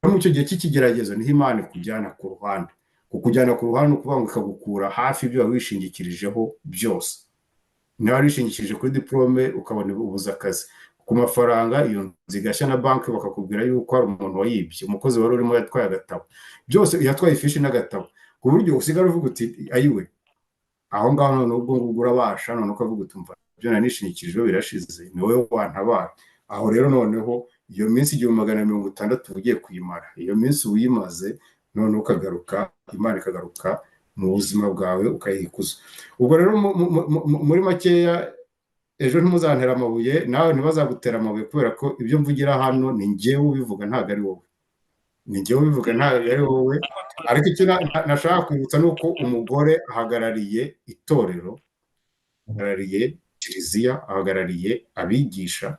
Muri icyo gihe cy'ikigeragezo niho Imana ikujyana ku ruhande. Kukujyana ku ruhande ni ukuvuga ngo ikagukura hafi ibyo wari wishingikirijeho byose. Niba wari wishingikirije kuri diplome ukabona ubuze akazi, ku mafaranga iyo nzu igashya na banki bakakubwira yuko hari umuntu wayibye, umukozi wari urimo yatwaye agatabo, byose yatwaye ifishi n'agatabo, ku buryo usigara uvuga uti ayiwe, aho ngaho none ubwo ngubwo urabasha, none ukavuga uti umva ibyo nari nishingikirijeho birashize, ni wowe wantabara. Aho rero noneho iyo minsi 660 ugiye kuyimara, iyo minsi uyimaze none ukagaruka, Imana ikagaruka mu buzima bwawe ukayikuza. Ubwo rero muri makeya, ejo ntimuzantera amabuye, nawe ntibazagutera amabuye, kubera ko ibyo mvugira hano ni njyewe ubivuga, ntabwo ari wowe. Ni njyewe ubivuga, ntabwo ari wowe. Ariko icyo nashaka kwibutsa ni uko umugore ahagarariye itorero, ahagarariye kiliziya, ahagarariye abigisha.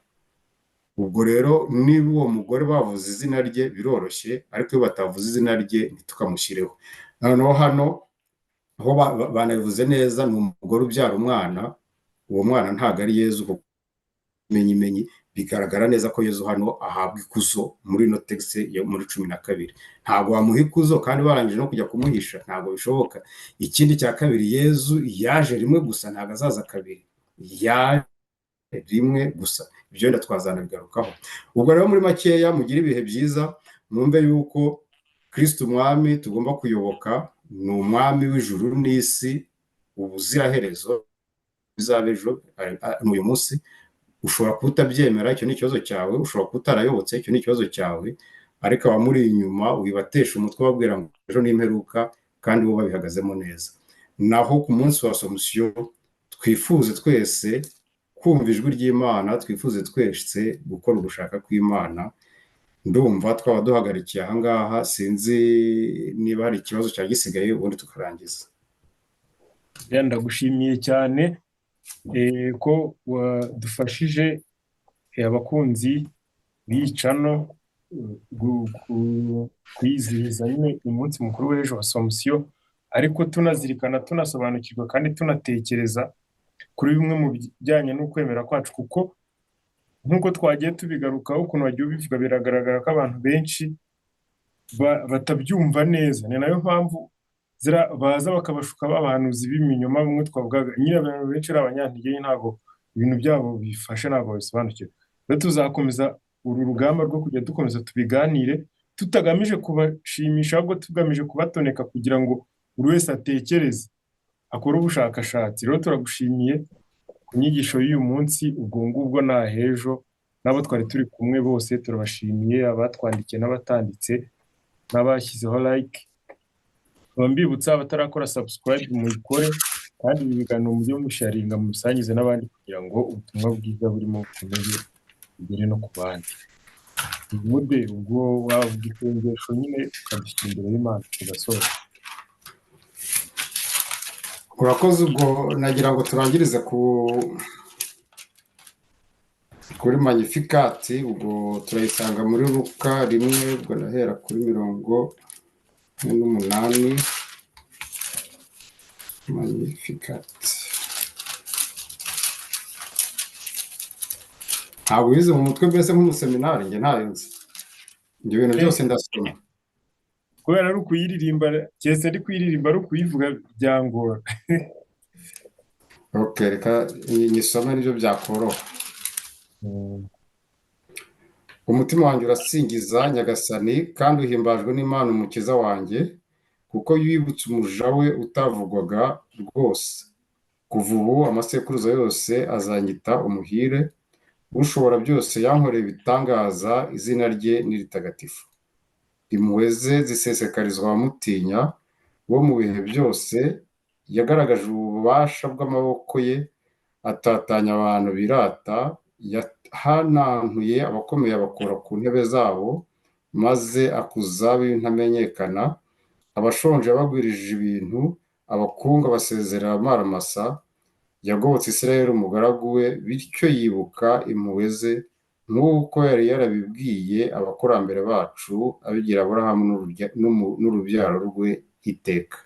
Ubwo rero niba uwo mugore bavuze izina rye biroroshye, ariko iyo batavuze izina rye ntitukamushyireho. Noneho hano aho banabivuze neza, ni umugore ubyara umwana, uwo mwana ntabwo ari Yezu, kuko imenyi bigaragara neza ko Yezu hano ahabwa ikuzo muri ino tekisi yo muri 12. Ntabwo wamuha ikuzo kandi barangije no kujya kumuhisha, ntabwo bishoboka. Ikindi cya kabiri, Yezu yaje rimwe gusa, ntabwo azaza kabiri, yaje rimwe gusa. Ibyo wenda twazanabigarukaho. Ubwo rero muri makeya, mugire ibihe byiza, mwumve yuko Kristo umwami tugomba kuyoboka ni umwami w'ijuru n'isi ubuziraherezo, bizaba ejo n'uyu munsi. Ushobora kuba utabyemera, icyo ni ikibazo cyawe. Ushobora kuba utarayobotse, icyo ni ikibazo cyawe. Ariko abamuri inyuma wibatesha umutwe babwira ngo ejo ni imperuka, kandi bo babihagazemo neza. Naho ku munsi wa Assomption twifuze twese kumva ijwi ry'Imana, twifuze twese gukora ugushaka kw'Imana. Ndumva twaba duhagarikiye aha ngaha, sinzi niba hari ikibazo cya gisigaye ubundi tukarangiza. Ndagushimiye cyane ko wadufashije abakunzi b'icano kwizihiza nyine umunsi mukuru w'ejo Assomption, ariko tunazirikana, tunasobanukirwa kandi tunatekereza kuri bimwe mu bijyanye n'ukwemera kwacu, kuko nk'uko twagiye tubigarukaho, ukuntu wagiye ubivuga, biragaragara ko abantu benshi batabyumva neza. Ni nayo mpamvu baza bakabashuka b'abahanuzi b'iminyoma, bamwe twavugaga nyine abantu benshi ari abanyantege, ntabwo ibintu byabo bifashe, ntabwo babisobanukirwa. Rero tuzakomeza uru rugamba rwo kujya dukomeza tubiganire, tutagamije kubashimisha, ahubwo tugamije kubatoneka, kugira ngo buri wese atekereze, akore ubushakashatsi. Rero turagushimiye ku nyigisho y'uyu munsi. Ubwo ngubwo na hejo n'abo twari turi kumwe bose turabashimiye, abatwandikiye n'abatanditse n'abashyizeho like. Mbibutsa abatarakora subscribe muyikore, kandi ibi biganiro mujye musharinga, mubisangize n'abandi, kugira ngo ubutumwa bwiza burimo bukomeze bugere no ku bandi. Mude ubwo wavuga isengesho nyine ukadushyira imbere y'Imana tugasoza. Urakoze. Ubwo nagira ngo turangirize kuri Magnificat. Ubwo turayisanga muri Luka 1, ubwo nahera kuri 18. Magnificat. Ntabwo wize mu mutwe mbese nk'umuseminari, njye ntayo nzi. Ibyo bintu byose ndasoma. Kubera ari ukuyiririmba, cyese ari kuyiririmba, ari ukuyivuga byangora. Okay, reka nyisome nibyo byakoroha. Umutima wanjye urasingiza Nyagasani, kandi uhimbajwe n'Imana umukiza wanjye, kuko yibutse umuja we utavugwaga rwose. Kuva ubu amasekuruza yose azanyita umuhire. Ushobora byose yankoreye ibitangaza, izina rye ni ritagatifu. Impuhwe ze zisesekarizwa abamutinya, bo mu bihe byose. Yagaragaje ububasha bw'amaboko ye, atatanya abantu birata. Yahanantuye abakomeye abakura ku ntebe zabo, maze akuza b'intamenyekana. Abashonje yabagwirije ibintu, abakungu basezerera amaramasa. Yagobotse Isirayeli umugaragu we, bityo yibuka impuhwe ze, nk'uko yari yarabibwiye abakurambere bacu, abigira Aburahamu n'urubyaro rwe iteka.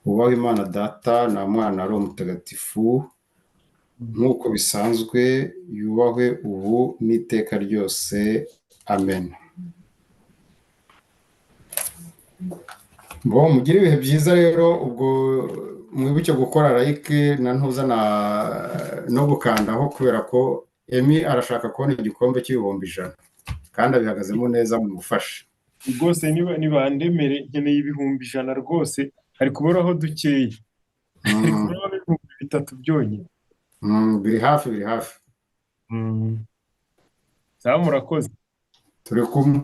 ubaho Imana Data na Mwana ari umutagatifu nk'uko bisanzwe yubahwe ubu n'iteka ryose amen. Bo mugire ibihe byiza rero, ubwo mwibuke gukora like na ntuzana no gukandaho, kubera ko Emmy arashaka kubona igikombe cy'ibihumbi 100 kandi abihagazemo neza mu mufasha rwose. Nibandemere nkeneye ibihumbi 100 rwose, ari kuburaho dukeya, ari kuburaho ibihumbi 3 byonyine. biri hafi Sawa, murakoze. turi kumwe.